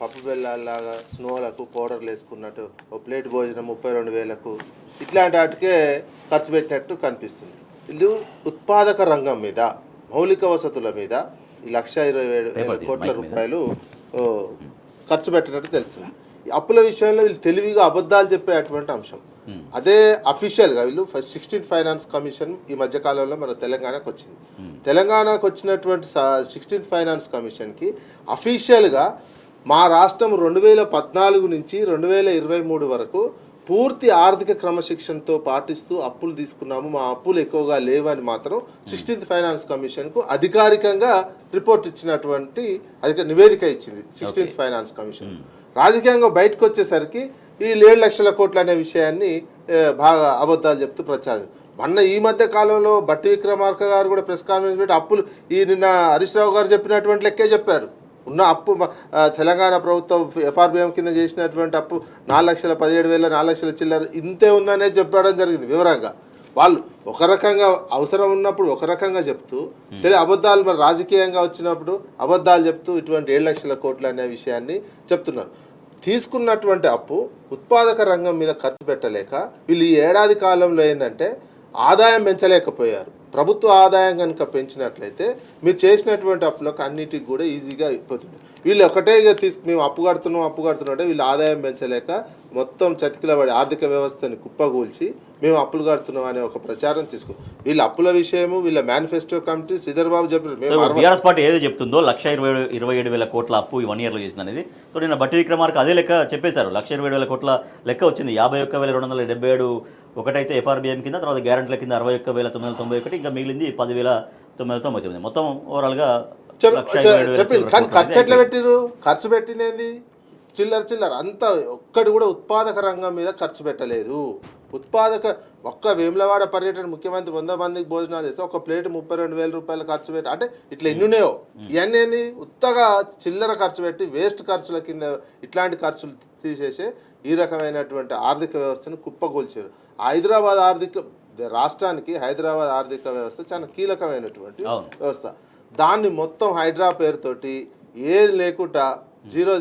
పప్పు బెల్లాల్లాగా స్నోలకు పౌడర్లు వేసుకున్నట్టు ఓ ప్లేట్ భోజనం 32,000కు ఇట్లాంటి వాటికే ఖర్చు పెట్టినట్టు కనిపిస్తుంది. వీళ్ళు ఉత్పాదక రంగం మీద, మౌలిక వసతుల మీద ఈ 1,27,000 కోట్ల రూపాయలు ఖర్చు పెట్టినట్టు తెలుస్తుంది. ఈ అప్పుల విషయంలో వీళ్ళు తెలివిగా అబద్ధాలు చెప్పేటువంటి అంశం. అదే అఫీషియల్గా వీళ్ళు 16th ఫైనాన్స్ కమిషన్ ఈ మధ్యకాలంలో మన తెలంగాణకు వచ్చింది. తెలంగాణకు వచ్చినటువంటి 16th ఫైనాన్స్ కమిషన్కి అఫీషియల్గా మా రాష్ట్రం 2014 నుంచి 2023 వరకు పూర్తి ఆర్థిక క్రమశిక్షణతో పాటిస్తూ అప్పులు తీసుకున్నాము, మా అప్పులు ఎక్కువగా లేవని మాత్రం 16th ఫైనాన్స్ కమిషన్కు అధికారికంగా రిపోర్ట్ ఇచ్చినటువంటి నివేదిక ఇచ్చింది 16th ఫైనాన్స్ కమిషన్. రాజకీయంగా బయటకు వచ్చేసరికి ఈ 7 లక్షల కోట్లు అనే విషయాన్ని బాగా అబద్ధాలు చెప్తూ ప్రచారం. ఈ మధ్య కాలంలో బట్టి విక్రమార్క గారు కూడా ప్రెస్ కాన్ఫరెన్స్ పెట్టి అప్పులు నిన్న హరీష్ రావు గారు చెప్పినటువంటి లెక్కే చెప్పారు. ఉన్న అప్పు తెలంగాణ ప్రభుత్వం ఎఫ్ఆర్బిఎం కింద చేసినటువంటి అప్పు 4,17,000, 4 లక్షల చిల్లర ఇంతే ఉందనేది చెప్పడం జరిగింది వివరంగా. వాళ్ళు ఒక రకంగా అవసరం ఉన్నప్పుడు ఒక రకంగా చెప్తూ అబద్ధాలు మరి రాజకీయంగా వచ్చినప్పుడు అబద్ధాలు చెప్తూ ఇటువంటి 7 లక్షల కోట్లు అనే విషయాన్ని చెప్తున్నారు. తీసుకున్నటువంటి అప్పు ఉత్పాదక రంగం మీద ఖర్చు పెట్టలేక వీళ్ళు ఈ ఏడాది కాలంలో ఏంటంటే ఆదాయం పెంచలేకపోయారు. ప్రభుత్వ ఆదాయం కనుక పెంచినట్లయితే మీరు చేసినటువంటి అప్పులకు అన్నిటికి కూడా ఈజీగా అయిపోతుంది. వీళ్ళు ఒకటే మేము అప్పు కడుతున్నాం అంటే వీళ్ళు ఆదాయం పెంచలేక మొత్తం చతికిలబడి ఆర్థిక వ్యవస్థని కుప్పగూల్చి మేము అప్పులు కడుతున్నాం అనే ఒక ప్రచారం తీసుకున్నాం. వీళ్ళ అప్పుల విషయము వీళ్ళ మేనిఫెస్టో కమిటీ శ్రీధర్ బాబు చెప్పారు. బీఆర్ఎస్ పార్టీ ఏదో చెప్తుందో 1,27,000 కోట్ల అప్పు ఈ 1 ఇయర్లో చేసింది అనేది. సో నిన్న బట్టి విక్రమార్క అదే లెక్క చెప్పేశారు. 1,27,000 కోట్ల లెక్క వచ్చింది. 51,277 ఒకటైతే ఎఫ్ఆర్బిఎం కింద, తర్వాత గ్యారంటీల కింద 61,991, ఇంకా మిగిలింది 10,999. మొత్తం ఓవరాల్గా కానీ ఖర్చు ఎట్లా పెట్టిరు? ఖర్చు పెట్టింది చిల్లర అంతా ఒక్కటి కూడా ఉత్పాదక రంగం మీద ఖర్చు పెట్టలేదు. ఒక్క వేములవాడ పర్యటన ముఖ్యమంత్రి 100 మందికి భోజనాలు చేస్తే ఒక ప్లేట్ 32,000 రూపాయలు ఖర్చు పెట్టి, అంటే ఇట్లా ఎన్నున్నాయో ఇవన్నీ ఏంది ఉత్తగా చిల్లర ఖర్చు పెట్టి వేస్ట్ ఖర్చుల కింద ఇట్లాంటి ఖర్చులు తీసేసే ఈ రకమైనటువంటి ఆర్థిక వ్యవస్థను కుప్పగొల్చారు. రాష్ట్రానికి హైదరాబాద్ ఆర్థిక వ్యవస్థ చాలా కీలకమైనటువంటి వ్యవస్థ. దాన్ని మొత్తం హైడ్రా పేరుతోటి ఏది లేకుండా జీరో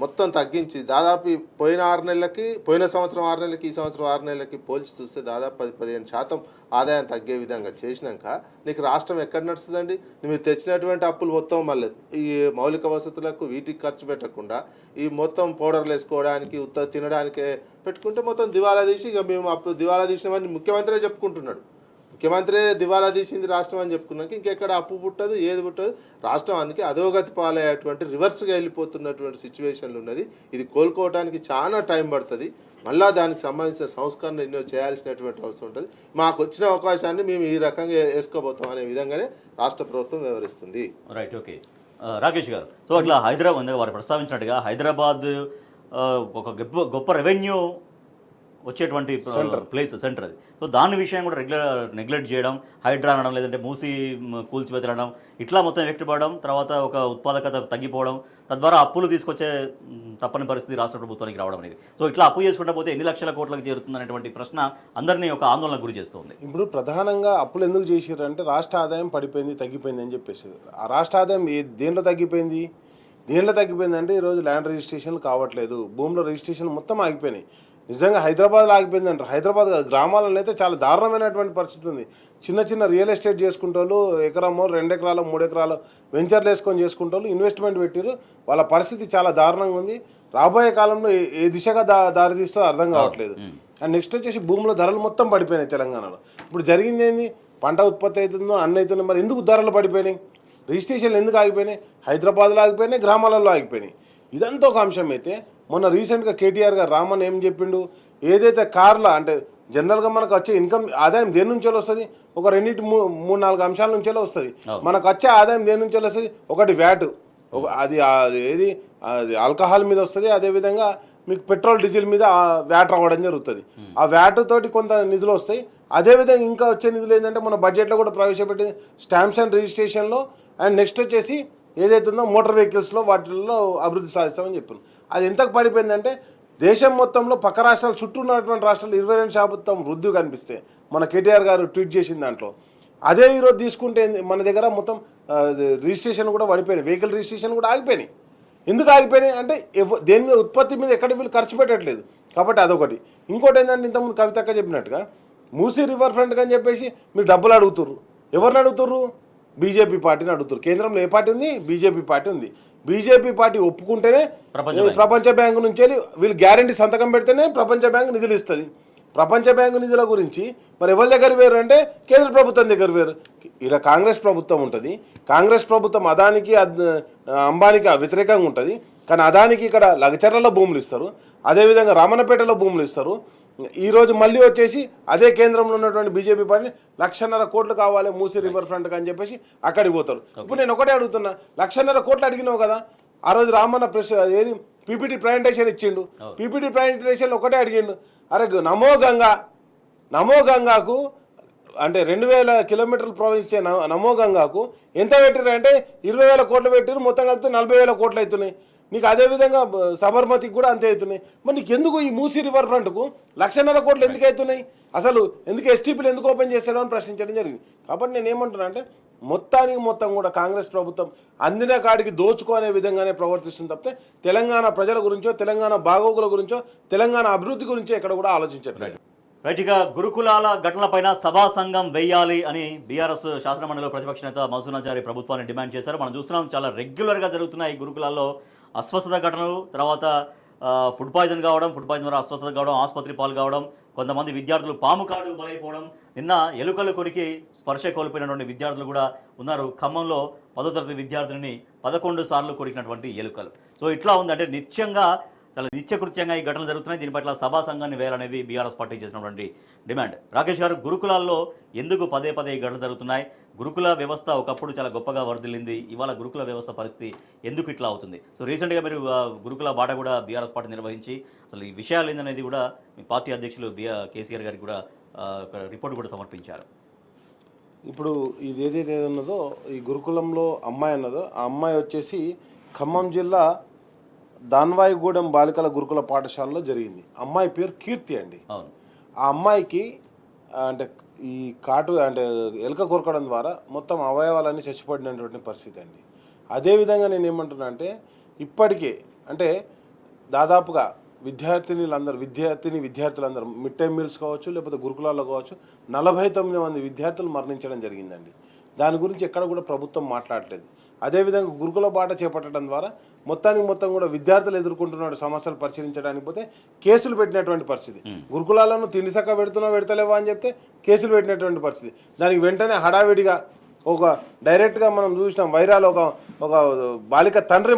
మొత్తం తగ్గించి దాదాపు పోయిన సంవత్సరం 6 నెలలకి ఈ సంవత్సరం 6 నెలలకి పోల్చి చూస్తే దాదాపు 10-15% ఆదాయం తగ్గే విధంగా చేసినాక నీకు రాష్ట్రం ఎక్కడ నడుస్తుందండి? మీరు తెచ్చినటువంటి అప్పులు మొత్తం మళ్ళీ ఈ మౌలిక వసతులకు వీటికి ఖర్చు పెట్టకుండా ఈ మొత్తం పౌడర్లు వేసుకోవడానికి తినడానికే పెట్టుకుంటే మొత్తం దివాలా తీసి ఇక మేము దివాలా తీసినామని ముఖ్యమంత్రి చెప్పుకుంటున్నాడు. ముఖ్యమంత్రి దివాలా తీసింది రాష్ట్రం అని చెప్పుకున్నాక ఇంకెక్కడ అప్పు పుట్టదు, ఏది పుట్టదు. రాష్ట్రం అందుకే అధోగతి పాలయ్యేటువంటి రివర్స్గా వెళ్ళిపోతున్నటువంటి సిచ్యువేషన్లు ఉన్నది. ఇది కోలుకోవడానికి చాలా టైం పడుతుంది. మళ్ళీ దానికి సంబంధించిన సంస్కరణ ఎన్నో చేయాల్సినటువంటి అవసరం ఉంటుంది. మాకు వచ్చిన అవకాశాన్ని మేము ఈ రకంగా వేసుకోబోతాం అనే విధంగానే రాష్ట్ర ప్రభుత్వం వ్యవహరిస్తుంది. Right, okay. రాకేష్ గారు, సో అట్లా హైదరాబాద్ వారు ప్రస్తావించినట్టుగా హైదరాబాద్ ఒక గొప్ప రెవెన్యూ వచ్చేటువంటి ప్లేస్ సెంటర్ అది. సో దాని విషయం కూడా నెగ్లెక్ట్ చేయడం, హైడ్రా అనడం, లేదంటే మూసి కూల్చివేతడం, ఇట్లా మొత్తం ఎఫెక్ట్ పడడం, తర్వాత ఒక ఉత్పాదకత తగ్గిపోవడం, తద్వారా అప్పులు తీసుకొచ్చే తప్పని పరిస్థితి రాష్ట్ర ప్రభుత్వానికి రావడం అనేది. సో ఇట్లా అప్పు చేసుకుంటా పోతే ఎన్ని లక్షల కోట్లకు చేరుతుందనేటువంటి ప్రశ్న అందరినీ ఒక ఆందోళనకు గురి చేస్తుంది. ఇప్పుడు ప్రధానంగా అప్పులు ఎందుకు చేసిర్రంటే రాష్ట్ర ఆదాయం పడిపోయింది, తగ్గిపోయింది అని చెప్పేసి. ఆ రాష్ట్ర ఆదాయం దేంట్లో తగ్గిపోయింది అంటే ఈరోజు ల్యాండ్ రిజిస్ట్రేషన్లు కావట్లేదు, భూముల రిజిస్ట్రేషన్ మొత్తం ఆగిపోయినాయి. నిజంగా హైదరాబాద్లో ఆగిపోయింది అంటారు. హైదరాబాద్ గ్రామాలలో అయితే చాలా దారుణమైనటువంటి పరిస్థితి ఉంది. చిన్న రియల్ ఎస్టేట్ చేసుకుంటే వాళ్ళు ఎకరమో 2 ఎకరాలు 3 ఎకరాలు వెంచర్లు వేసుకొని చేసుకుంటే వాళ్ళు ఇన్వెస్ట్మెంట్ పెట్టారు. వాళ్ళ పరిస్థితి చాలా దారుణంగా ఉంది. రాబోయే కాలంలో ఏ దిశగా దారి తీస్తో అర్థం కావట్లేదు. అండ్ నెక్స్ట్ వచ్చేసి భూముల ధరలు మొత్తం పడిపోయినాయి తెలంగాణలో. ఇప్పుడు జరిగింది ఏంది, పంట ఉత్పత్తి అవుతుందో అన్నీ అవుతుందో, మరి ఎందుకు ధరలు పడిపోయినాయి, రిజిస్ట్రేషన్లు ఎందుకు ఆగిపోయినాయి, హైదరాబాద్లో ఆగిపోయినాయి, గ్రామాలలో ఆగిపోయినాయి. ఇదంతా ఒక అంశం అయితే మొన్న రీసెంట్గా కేటీఆర్ గారు రామన్ ఏం చెప్పిండు, ఏదైతే కార్ల అంటే జనరల్గా మనకు వచ్చే ఇన్కమ్ ఆదాయం దేని నుంచో వస్తుంది, ఒక 2-3-4 అంశాల నుంచే వస్తుంది. మనకు వచ్చే ఆదాయం దేని నుంచో వస్తుంది, ఒకటి వ్యాట్, అది ఆల్కహాల్ మీద వస్తుంది, అదేవిధంగా మీకు పెట్రోల్ డీజిల్ మీద వ్యాట్ రావడం జరుగుతుంది. ఆ వ్యాట్ తోటి కొంత నిధులు వస్తాయి. అదేవిధంగా ఇంకా వచ్చే నిధులు ఏంటంటే మన బడ్జెట్లో కూడా ప్రవేశపెట్టింది స్టాంప్స్ అండ్ రిజిస్ట్రేషన్లో, అండ్ నెక్స్ట్ వచ్చేసి ఏదైతుందో మోటార్ వెహికల్స్లో వాటిల్లో అభివృద్ధి సాధిస్తామని చెప్పాను. అది ఎంతకు పడిపోయిందంటే దేశం మొత్తంలో పక్క రాష్ట్రాలు చుట్టూ ఉన్నటువంటి రాష్ట్రాలు 22% వృద్ధి కనిపిస్తే మన కేటీఆర్ గారు ట్వీట్ చేసిన దాంట్లో. అదే ఈరోజు తీసుకుంటే మన దగ్గర మొత్తం రిజిస్ట్రేషన్ కూడా పడిపోయినాయి, వెహికల్ రిజిస్ట్రేషన్ కూడా ఆగిపోయినాయి. ఎందుకు ఆగిపోయినాయి అంటే దేని మీద ఉత్పత్తి మీద ఎక్కడ వీళ్ళు ఖర్చు పెట్టట్లేదు కాబట్టి అదొకటి. ఇంకోటి ఏంటంటే ఇంతకుముందు కవితక్క చెప్పినట్టుగా మూసీ రివర్ ఫ్రంట్ అని చెప్పేసి మీరు డబ్బులు అడుగుతుర్రు. ఎవరిని అడుగుతుర్రు? బీజేపీ పార్టీని అడుగుతారు. కేంద్రంలో ఏ పార్టీ ఉంది? బీజేపీ పార్టీ ఉంది. బీజేపీ పార్టీ ఒప్పుకుంటేనే ప్రపంచ బ్యాంకు నుంచి వెళ్ళి వీళ్ళు గ్యారంటీ సంతకం పెడితేనే ప్రపంచ బ్యాంకు నిధులు ఇస్తుంది. ప్రపంచ బ్యాంకు నిధుల గురించి మరి ఎవరి దగ్గర వేరు అంటే కేంద్ర ప్రభుత్వం దగ్గర వేరు. ఇలా కాంగ్రెస్ ప్రభుత్వం ఉంటుంది. కాంగ్రెస్ ప్రభుత్వం అదానికి అంబానీకి వ్యతిరేకంగా ఉంటుంది. కానీ అదానికి ఇక్కడ లగచర్లలో భూములు ఇస్తారు, అదేవిధంగా రామన్నపేటలో భూములు ఇస్తారు. ఈరోజు మళ్ళీ వచ్చేసి అదే కేంద్రంలో ఉన్నటువంటి బీజేపీ పార్టీ 1,50,000 కోట్లు కావాలి మూసీ రివర్ ఫ్రంట్ అని చెప్పేసి అక్కడికి పోతారు. ఇప్పుడు నేను ఒకటే అడుగుతున్నా, 1,50,000 కోట్లు అడిగినావు కదా, ఆ రోజు రామన్న ప్రెస్ ఏది పీపీటీ ప్రజెంటేషన్ ఇచ్చిండు. పీపీటీ ప్రజెంటేషన్ ఒకటే అడిగిండు, అరే నమో గంగాకు అంటే 2,000 కిలోమీటర్లు ప్రవహించే నమో గంగాకు ఎంత పెట్టిరు అంటే 20,000 కోట్లు పెట్టిరు, మొత్తం కలిపితే 40,000 కోట్లు అవుతున్నాయి. నీకు అదేవిధంగా సబర్మతికి కూడా అంతే అవుతున్నాయి. మరి నీకు ఎందుకు ఈ మూసీ రివర్ ఫ్రంట్కు 1,50,000 కోట్లు ఎందుకు అవుతున్నాయి, అసలు ఎందుకు ఎస్టీపీలు ఎందుకు ఓపెన్ చేస్తారో అని ప్రశ్నించడం జరిగింది. కాబట్టి నేను ఏమంటున్నా అంటే మొత్తం కూడా కాంగ్రెస్ ప్రభుత్వం అందిన కాడికి దోచుకునే విధంగానే ప్రవర్తిస్తుంది తప్పితే తెలంగాణ ప్రజల గురించో, తెలంగాణ బాగోగుల గురించో, తెలంగాణ అభివృద్ధి గురించో ఎక్కడ కూడా ఆలోచించట్లేదు. రైట్. ఇక గురుకులాల ఘటనలపైన సభా సంఘం వేయాలి అని బీఆర్ఎస్ శాసనమండలిలో ప్రతిపక్ష నేత మధుసూదనాచారి ప్రభుత్వాన్ని డిమాండ్ చేశారు. మనం చూస్తున్నాం చాలా రెగ్యులర్గా జరుగుతున్నాయి గురుకులాల్లో అస్వస్థత ఘటనలు, తర్వాత ఫుడ్ పాయిజన్ ద్వారా అస్వస్థత కావడం, ఆసుపత్రి పాలు కావడం, కొంతమంది విద్యార్థులు పాము కాడు బలైపోవడం, నిన్న ఎలుకలు కొరికి స్పర్శ కోల్పోయినటువంటి విద్యార్థులు కూడా ఉన్నారు. ఖమ్మంలో 10వ తరగతి విద్యార్థిని 11 సార్లు కొరికినటువంటి ఎలుకలు. సో ఇట్లా ఉంది, అంటే చాలా నిత్యకృత్యంగా ఈ ఘటనలు జరుగుతున్నాయి. దీని పట్ల సభా సంఘాన్ని వేయాలనేది బీఆర్ఎస్ పార్టీ చేసినటువంటి డిమాండ్. రాకేష్ గారు, గురుకులాల్లో ఎందుకు పదే ఈ ఘటనలు జరుగుతున్నాయి? గురుకుల వ్యవస్థ ఒకప్పుడు చాలా గొప్పగా వర్ధిల్లింది, ఇవాళ గురుకుల వ్యవస్థ పరిస్థితి ఎందుకు ఇట్లా అవుతుంది? సో రీసెంట్గా మీరు గురుకుల బాట కూడా బీఆర్ఎస్ పార్టీ నిర్వహించి అసలు ఈ విషయాలు ఏందనేది కూడా మీ పార్టీ అధ్యక్షులు కేసీఆర్ గారికి కూడా ఒక రిపోర్ట్ కూడా సమర్పించారు. ఇప్పుడు ఇది ఏదైతే ఉన్నదో ఈ గురుకులంలో అమ్మాయి ఉన్నదో ఆ అమ్మాయి వచ్చేసి ఖమ్మం జిల్లా దాన్వాయిగూడెం బాలికల గురుకుల పాఠశాలలో జరిగింది. అమ్మాయి పేరు కీర్తి అండి. ఆ అమ్మాయికి అంటే ఈ ఎలుక కొరకడం ద్వారా మొత్తం అవయవాలన్నీ చచ్చిపడినటువంటి పరిస్థితి అండి. అదేవిధంగా నేను ఏమంటున్నా అంటే ఇప్పటికే అంటే దాదాపుగా విద్యార్థులందరూ మిడ్ టైమ్ మీల్స్ కావచ్చు, లేకపోతే గురుకులాల్లో కావచ్చు 49 మంది విద్యార్థులు మరణించడం జరిగిందండి. దాని గురించి ఎక్కడ కూడా ప్రభుత్వం మాట్లాడలేదు. అదేవిధంగా గురుకుల బాట చేపట్టడం ద్వారా మొత్తం కూడా విద్యార్థులు ఎదుర్కొంటున్న సమస్యలు పరిశీలించడానికి పోతే కేసులు పెట్టినటువంటి పరిస్థితి. గురుకులాలను తిండి సక్క పెడతలేవా అని చెప్తే కేసులు పెట్టినటువంటి పరిస్థితి. దానికి వెంటనే హడావిడిగా డైరెక్ట్గా మనం చూసినాం వైరాలో ఒక బాలిక తండ్రి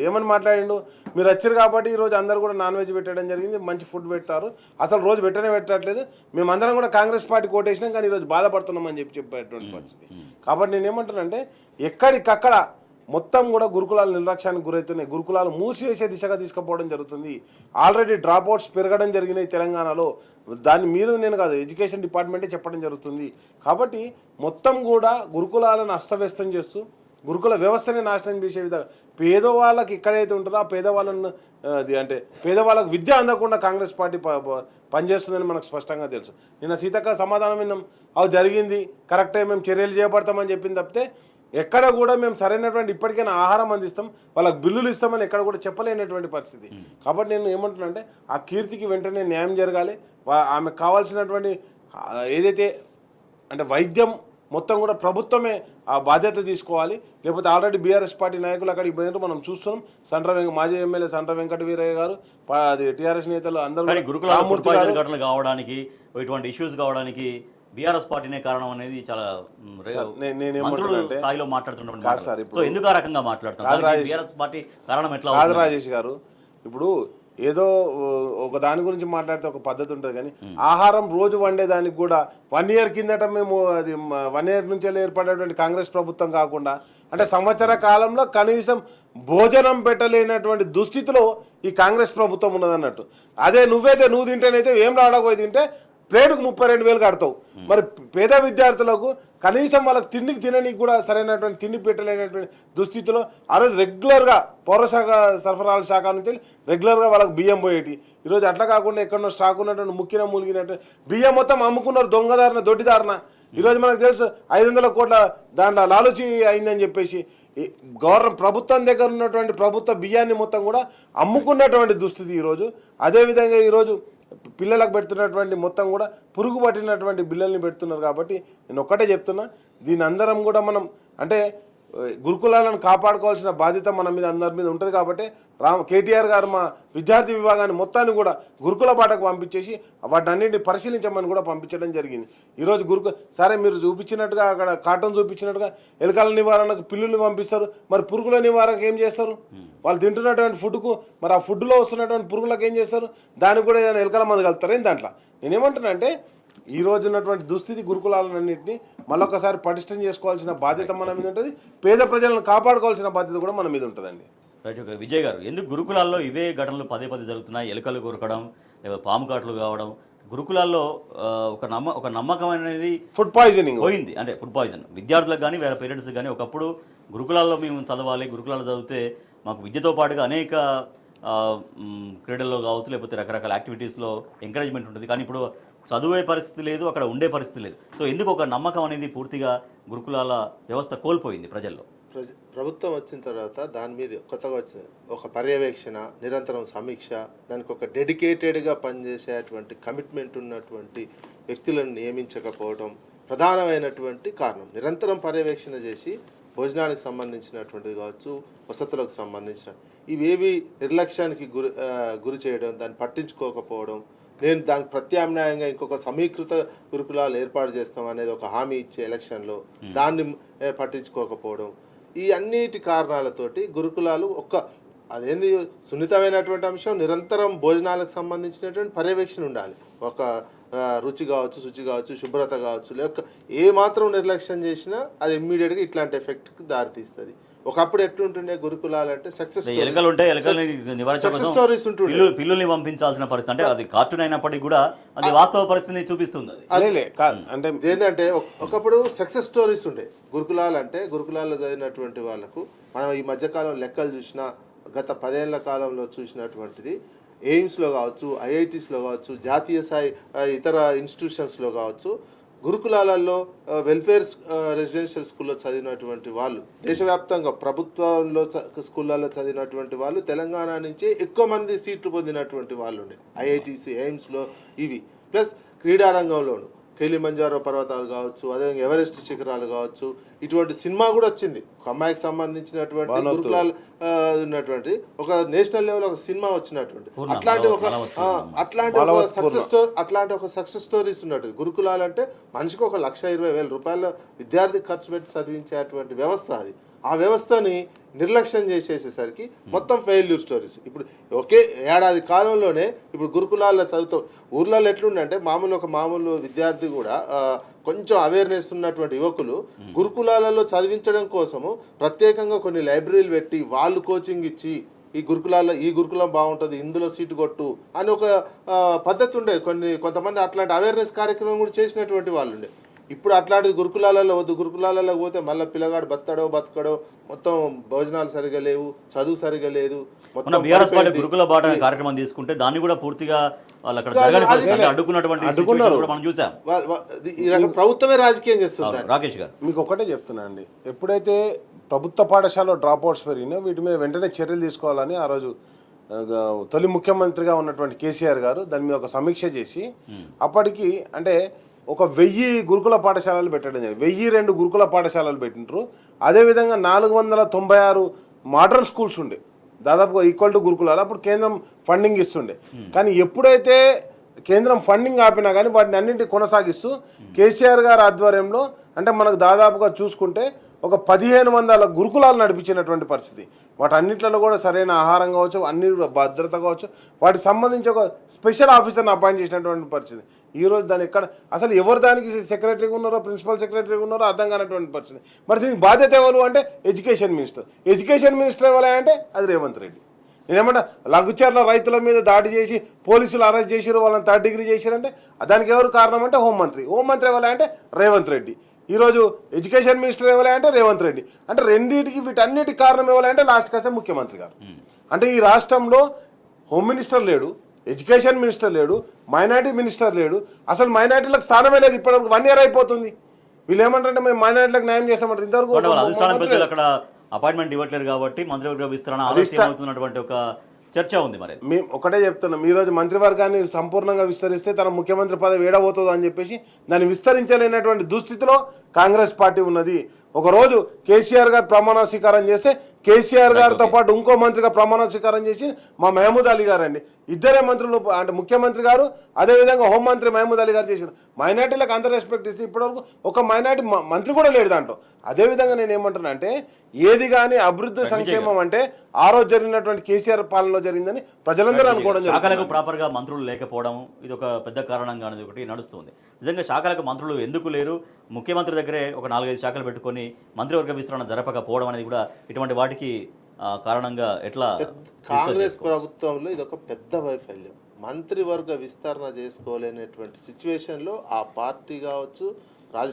ఏమని మాట్లాడిండు, మీరు వచ్చారు కాబట్టి ఈరోజు అందరూ కూడా నాన్ వెజ్ పెట్టడం జరిగింది, మంచి ఫుడ్ పెడతారు, అసలు రోజు పెట్టట్లేదు, మేమందరం కూడా కాంగ్రెస్ పార్టీ కోటేసినాం కానీ ఈరోజు బాధపడుతున్నామని చెప్పేటువంటి పరిస్థితి. కాబట్టి నేను ఏమంటానంటే ఎక్కడికక్కడ మొత్తం కూడా గురుకులాలు నిర్లక్ష్యానికి గురవుతున్నాయి. గురుకులాలు మూసివేసే దిశగా తీసుకుపోవడం జరుగుతుంది. ఆల్రెడీ డ్రాప్ అవుట్స్ పెరగడం జరిగినాయి తెలంగాణలో. దాన్ని మీరు నేను కాదు, ఎడ్యుకేషన్ డిపార్ట్మెంటే చెప్పడం జరుగుతుంది. కాబట్టి మొత్తం కూడా గురుకులాలను అస్తవ్యస్తం చేస్తూ గురుకుల వ్యవస్థని నాశనం చేసే విధంగా పేదవాళ్ళకి ఎక్కడైతే ఉంటుందో ఆ పేదవాళ్ళను అంటే పేదవాళ్ళకి విద్య అందకుండా కాంగ్రెస్ పార్టీ పనిచేస్తుందని మనకు స్పష్టంగా తెలుసు. నిన్న సీతక్క సమాధానం విన్నాం, అవి జరిగింది కరెక్టే, మేము చర్యలు చేపడతామని చెప్పింది తప్పితే ఎక్కడ కూడా మేము సరైనటువంటి ఇప్పటికైనా ఆహారం అందిస్తాం, వాళ్ళకి బిల్లులు ఇస్తామని ఎక్కడ కూడా చెప్పలేనటువంటి పరిస్థితి. కాబట్టి నేను ఏమంటున్నా అంటే ఆ కీర్తికి వెంటనే న్యాయం జరగాలి. ఆమెకు కావాల్సినటువంటి ఏదైతే అంటే వైద్యం మొత్తం కూడా ప్రభుత్వమే ఆ బాధ్యత తీసుకోవాలి. లేకపోతే ఆల్రెడీ బీఆర్ఎస్ పార్టీ నాయకులు అక్కడికి పోయినట్టు మనం చూస్తున్నాం. మాజీ ఎమ్మెల్యే సండ్ర వెంకట వీరయ్య గారు, అది టీఆర్ఎస్ నేతలు అందరూ గురుకుల కావడానికి ఇటువంటి ఇష్యూస్ కావడానికి బీఆర్ఎస్ పార్టీనే కారణం అనేది చాలా స్థాయిలో మాట్లాడుతున్నారు. సో ఎందుకు ఆ రకంగా మాట్లాడుతున్నారు? బీఆర్ఎస్ పార్టీ కారణం ఎట్లా కాదు రాజేష్ గారు. ఇప్పుడు ఏదో ఒక దాని గురించి మాట్లాడితే ఒక పద్ధతి ఉంటుంది, కానీ ఆహారం రోజు వండేదానికి కూడా 1 year కిందట మేము అది 1 year నుంచి ఏర్పడేటువంటి కాంగ్రెస్ ప్రభుత్వం కాకుండా అంటే సంవత్సర కాలంలో కనీసం భోజనం పెట్టలేనటువంటి దుస్థితిలో ఈ కాంగ్రెస్ ప్రభుత్వం ఉన్నదన్నట్టు. అదే నువ్వు తింటేనైతే ఏం రాడకపోయి తింటే ప్లేటుకు 32,000 కడతావు. మరి పేద విద్యార్థులకు కనీసం వాళ్ళకి తిండికి తినడానికి కూడా సరైనటువంటి తిండి పెట్టలేనటువంటి దుస్థితిలో ఆ రోజు రెగ్యులర్గా పౌరశాఖ సరఫరాల శాఖ నుంచి రెగ్యులర్గా వాళ్ళకి బియ్యం పోయేటి. ఈరోజు అట్లా కాకుండా ఎక్కడో స్టాక్ ఉన్నటువంటి మూలిగినట్టు బియ్యం మొత్తం అమ్ముకున్నారు దొంగదారిన దొడ్డిదారిన. ఈరోజు మనకు తెలుసు 500 కోట్ల దాంట్లో లాలూచి అయిందని చెప్పేసి ప్రభుత్వం దగ్గర ఉన్నటువంటి ప్రభుత్వ బియ్యాన్ని మొత్తం కూడా అమ్ముకున్నటువంటి దుస్థితి ఈరోజు. అదేవిధంగా ఈరోజు పిల్లలకు పెడుతున్నటువంటి మొత్తం కూడా పురుగు పట్టినటువంటి బిల్లల్ని పెడుతున్నారు. కాబట్టి నేను ఒక్కటే చెప్తున్నా, దీని అందరం కూడా మనం అంటే గురుకులాలను కాపాడుకోవాల్సిన బాధ్యత మన మీద అందరి మీద ఉంటుంది. కాబట్టి కేటీఆర్ గారు మా విద్యార్థి విభాగాన్ని మొత్తాన్ని కూడా గురుకుల బాటకు పంపించేసి వాటిని అన్నింటినీ పరిశీలించమని కూడా పంపించడం జరిగింది. ఈరోజు సరే మీరు చూపించినట్టుగా అక్కడ కార్టూన్ చూపించినట్టుగా ఎలకల నివారణకు పిల్లుల్ని పంపిస్తారు, మరి పురుగుల నివారణకు ఏం చేస్తారు? వాళ్ళు తింటున్నటువంటి ఫుడ్కు మరి ఆ ఫుడ్లో వస్తున్నటువంటి పురుగులకు ఏం చేస్తారు? దానికి కూడా ఏదైనా ఎలకల మందు కలుపుతారు ఏం దాంట్లో? నేనేమంటున్నా అంటే ఈ రోజు ఉన్నటువంటి దుస్థితి గురుకులాలన్నింటినీ మళ్ళొకసారి పటిష్టం చేసుకోవాల్సిన బాధ్యత మన మీద ఉంటుంది. పేద ప్రజలను కాపాడుకోవాల్సిన బాధ్యత కూడా మన మీద ఉంటుందండి. విజయ్ గారు, ఎందుకు గురుకులాల్లో ఇవే ఘటనలు పదే జరుగుతున్నాయి? ఎలుకలు కొరకడం, లేదా పాము కాట్లు కావడం, గురుకులాల్లో ఒక నమ్మకం అనేది ఫుడ్ పాయిజనింగ్ పోయింది. అంటే ఫుడ్ పాయిజన్ విద్యార్థులకు కానీ వేరే పేరెంట్స్కి కానీ ఒకప్పుడు గురుకులాల్లో మేము చదవాలి, గురుకులాల్లో చదివితే మాకు విద్యతో పాటుగా అనేక క్రీడల్లో కావచ్చు లేకపోతే రకరకాల యాక్టివిటీస్లో ఎంకరేజ్మెంట్ ఉంటుంది. కానీ ఇప్పుడు చదువే పరిస్థితి లేదు, అక్కడ ఉండే పరిస్థితి లేదు. సో ఎందుకు ఒక నమ్మకం అనేది పూర్తిగా గురుకులాల వ్యవస్థ కోల్పోయింది ప్రజల్లో? ప్రభుత్వం వచ్చిన తర్వాత దాని మీద కొత్తగా వచ్చింది ఒక పర్యవేక్షణ, నిరంతరం సమీక్ష, దానికి ఒక డెడికేటెడ్గా పనిచేసేటువంటి కమిట్మెంట్ ఉన్నటువంటి వ్యక్తులను నియమించకపోవడం ప్రధానమైనటువంటి కారణం. నిరంతరం పర్యవేక్షణ చేసి భోజనానికి సంబంధించినటువంటిది కావచ్చు, వసతులకు సంబంధించిన ఇవేవి నిర్లక్ష్యానికి గురి చేయడం, దాన్ని పట్టించుకోకపోవడం, నేను దానికి ప్రత్యామ్నాయంగా ఇంకొక సమీకృత గురుకులాలు ఏర్పాటు చేస్తాం అనేది ఒక హామీ ఇచ్చే ఎలక్షన్లో దాన్ని పట్టించుకోకపోవడం, ఈ అన్నిటి కారణాలతోటి గురుకులాలు అదేంది సున్నితమైనటువంటి అంశం. నిరంతరం భోజనాలకు సంబంధించినటువంటి పర్యవేక్షణ ఉండాలి. ఒక రుచి కావచ్చు, శుచి కావచ్చు, శుభ్రత కావచ్చు, లేక ఏ మాత్రం నిర్లక్ష్యం చేసినా అది ఇమ్మీడియట్గా ఇట్లాంటి ఎఫెక్ట్కి దారితీస్తుంది. ఒకప్పుడు ఎట్లుంటుండే గురుకులాలు అంటే సక్సెస్ స్టోరీస్ ఉంటుండే, పిల్లల్ని పంపించాల్సిన పరిస్థితి. అంటే అది కార్టూన్ అయినప్పటికీ కూడా అది వాస్తవ పరిస్థితిని చూపిస్తుంది. అంటే ఏంటంటే ఒకప్పుడు సక్సెస్ స్టోరీస్ ఉండే గురుకులాలు. అంటే గురుకులాల్లో చదివినటువంటి వాళ్ళకు మనం ఈ మధ్యకాలం లెక్కలు చూసినా, గత 10 ఏళ్ల కాలంలో చూసినటువంటిది ఎయిమ్స్లో కావచ్చు, ఐఐటీస్లో కావచ్చు, జాతీయ స్థాయి ఇతర ఇన్స్టిట్యూషన్స్లో కావచ్చు, గురుకులాలలో వెల్ఫేర్ రెసిడెన్షియల్ స్కూల్లో చదివినటువంటి వాళ్ళు, దేశవ్యాప్తంగా ప్రభుత్వంలో స్కూళ్ళల్లో చదివినటువంటి వాళ్ళు తెలంగాణ నుంచి ఎక్కువ మంది సీట్లు పొందినటువంటి వాళ్ళు ఉండే ఐఐటీస్, ఎయిమ్స్లో ఇవి. ప్లస్ క్రీడారంగంలోను కిలిమంజారో పర్వతాలు కావచ్చు, అదేవిధంగా ఎవరెస్ట్ శిఖరాలు కావచ్చు, ఇటువంటి సినిమా కూడా వచ్చింది. ఒక అమ్మాయికి సంబంధించినటువంటి గురుకులాలు ఉన్నటువంటి ఒక నేషనల్ లెవెల్ ఒక సినిమా వచ్చినటువంటి అట్లాంటి ఒక సక్సెస్ స్టోరీస్ ఉన్నట్టు. గురుకులాలు అంటే మనిషికి 1,20,000 రూపాయల విద్యార్థి ఖర్చు పెట్టి చదివించేటువంటి వ్యవస్థ అది. ఆ వ్యవస్థని నిర్లక్ష్యం చేసేసేసరికి మొత్తం ఫెయిల్యూర్ స్టోరీస్. ఇప్పుడు ఒకే ఏడాది కాలంలోనే ఇప్పుడు గురుకులాల్లో చదువుతాం. ఊర్లలో ఎట్లుండంటే మామూలు విద్యార్థి కూడా కొంచెం అవేర్నెస్ ఉన్నటువంటి యువకులు గురుకులాలలో చదివించడం కోసము ప్రత్యేకంగా కొన్ని లైబ్రరీలు పెట్టి వాళ్ళు కోచింగ్ ఇచ్చి ఈ గురుకులం బాగుంటుంది, ఇందులో సీటు కొట్టు అని ఒక పద్ధతి ఉండే. కొంతమంది అట్లాంటి అవేర్నెస్ కార్యక్రమం కూడా చేసినటువంటి వాళ్ళు ఉండే. ఇప్పుడు అట్లాంటిది గురుకులాలలో వద్దు. గురుకులాలలో పోతే మళ్ళీ పిల్లగాడు బతకడో మొత్తం భోజనాలు సరిగా లేవు, చదువు సరిగా లేదు. బీఆర్ఎస్ పార్టీ గురుకుల బాట కార్యక్రమం తీసుకుంటే దాన్ని కూడా పూర్తిగా వాళ్ళు అక్కడ అడ్డుకున్నారు మనం చూసాం. ఈ రకం ప్రభుత్వమే రాజకీయం చేస్తుంది. రాకేష్ గారు మీకు ఒకటే చెప్తున్నా అండి, ఎప్పుడైతే ప్రభుత్వ పాఠశాలలో డ్రాప్ అవుట్స్ పెరిగినా వీటి మీద వెంటనే చర్యలు తీసుకోవాలని ఆ రోజు తొలి ముఖ్యమంత్రిగా ఉన్నటువంటి కేసీఆర్ గారు దాని మీద ఒక సమీక్ష చేసి అప్పటికి అంటే ఒక 1000 గురుకుల పాఠశాలలు పెట్టడం జరిగింది. 1002 గురుకుల పాఠశాలలు పెట్టింటారు. అదేవిధంగా 496 మోడర్న్ స్కూల్స్ ఉండే, దాదాపుగా ఈక్వల్ టు గురుకులాలు. అప్పుడు కేంద్రం ఫండింగ్ ఇస్తుండే. కానీ ఎప్పుడైతే కేంద్రం ఫండింగ్ ఆపినా కానీ వాటిని అన్నింటినీ కొనసాగిస్తూ కేసీఆర్ గారి ఆధ్వర్యంలో అంటే మనకు దాదాపుగా చూసుకుంటే ఒక 1500 గురుకులాలు నడిపించినటువంటి పరిస్థితి. వాటన్నిట్లలో కూడా సరైన ఆహారం కావచ్చు, అన్ని భద్రత కావచ్చు, వాటికి సంబంధించి ఒక స్పెషల్ ఆఫీసర్ని అపాయింట్ చేసినటువంటి పరిస్థితి. ఈరోజు దాని ఎక్కడ అసలు ఎవరు దానికి సెక్రటరీగా ఉన్నారో, ప్రిన్సిపల్ సెక్రటరీగా ఉన్నారో అర్థం కానటువంటి పరిస్థితి. మరి దీనికి బాధ్యత ఎవరు అంటే ఎడ్యుకేషన్ మినిస్టర్ ఎవరంటే అది రేవంత్ రెడ్డి. నేనేమంటా లఘుచర్ల రైతుల మీద దాడి చేసి పోలీసులు అరెస్ట్ చేసిరు, వాళ్ళని 3rd డిగ్రీ చేసిరంటే దానికి ఎవరు కారణం అంటే హోంమంత్రి ఎవరంటే రేవంత్ రెడ్డి. ఈరోజు ఎడ్యుకేషన్ మినిస్టర్ ఎవరంటే రేవంత్ రెడ్డి. అంటే వీటన్నిటికి కారణం ఎవరంటే లాస్ట్ కాసే ముఖ్యమంత్రి గారు. అంటే ఈ రాష్ట్రంలో హోమ్ మినిస్టర్ లేడు, ఎడ్యుకేషన్ మినిస్టర్ లేడు, మైనార్టీ మినిస్టర్ లేడు. అసలు మైనార్టీలకు స్థానమే లేదు. ఇప్పటివరకు 1 year అయిపోతుంది. వీళ్ళు ఏమంటారంటే మేము మైనార్టీలకు న్యాయం చేస్తామంటారు. ఇంతవరకు అక్కడ అపాయింట్మెంట్ ఇవ్వట్లేదు కాబట్టి మంత్రివర్గ విస్తరణ ఆలస్యం అవుతున్నటువంటి ఒక చర్చ ఉంది. మరి మేము ఒకటే చెప్తున్నాం, ఈరోజు మంత్రివర్గాన్ని సంపూర్ణంగా విస్తరిస్తే తన ముఖ్యమంత్రి పదవి ఏడబోతుందో అని చెప్పేసి దాన్ని విస్తరించలేనటువంటి దుస్థితిలో కాంగ్రెస్ పార్టీ ఉన్నది. ఒకరోజు కేసీఆర్ గారు ప్రమాణ స్వీకారం చేస్తే కేసీఆర్ గారితో పాటు ఇంకో మంత్రిగా ప్రమాణ స్వీకారం చేసి మా మహమూద్ అలీ గారు అండి, ఇద్దరే మంత్రులు అంటే ముఖ్యమంత్రి గారు అదేవిధంగా హోంమంత్రి మహమూద్ అలీ గారు చేశారు. మైనార్టీలకు అంత రెస్పెక్ట్ ఇస్తే ఇప్పటివరకు ఒక మైనార్టీ మంత్రి కూడా లేడు దాంట్లో. అదేవిధంగా నేను ఏమంటున్నా అంటే ఏది కానీ అభివృద్ధి సంక్షేమం అంటే ఆ రోజు జరిగినటువంటి కేసీఆర్ పాలనలో జరిగిందని ప్రజలందరూ అనుకోవడం జరిగింది. శాఖలకు ప్రాపర్గా మంత్రులు లేకపోవడం ఇది ఒక పెద్ద కారణంగా అనేది ఒకటి నడుస్తుంది. నిజంగా శాఖలకు మంత్రులు ఎందుకు లేరు? ముఖ్యమంత్రి దగ్గరే ఒక 4-5 శాఖలు పెట్టుకొని మంత్రివర్గ విస్తరణ జరపకపోవడం అనేది కూడా ఇటువంటి వాటికి కారణంగా ఎట్లా? కాంగ్రెస్ ప్రభుత్వంలో ఇది ఒక పెద్ద వైఫల్యం. మంత్రివర్గ విస్తరణ చేసుకోలేనటువంటి సిచ్యువేషన్లో ఆ పార్టీ కావచ్చు,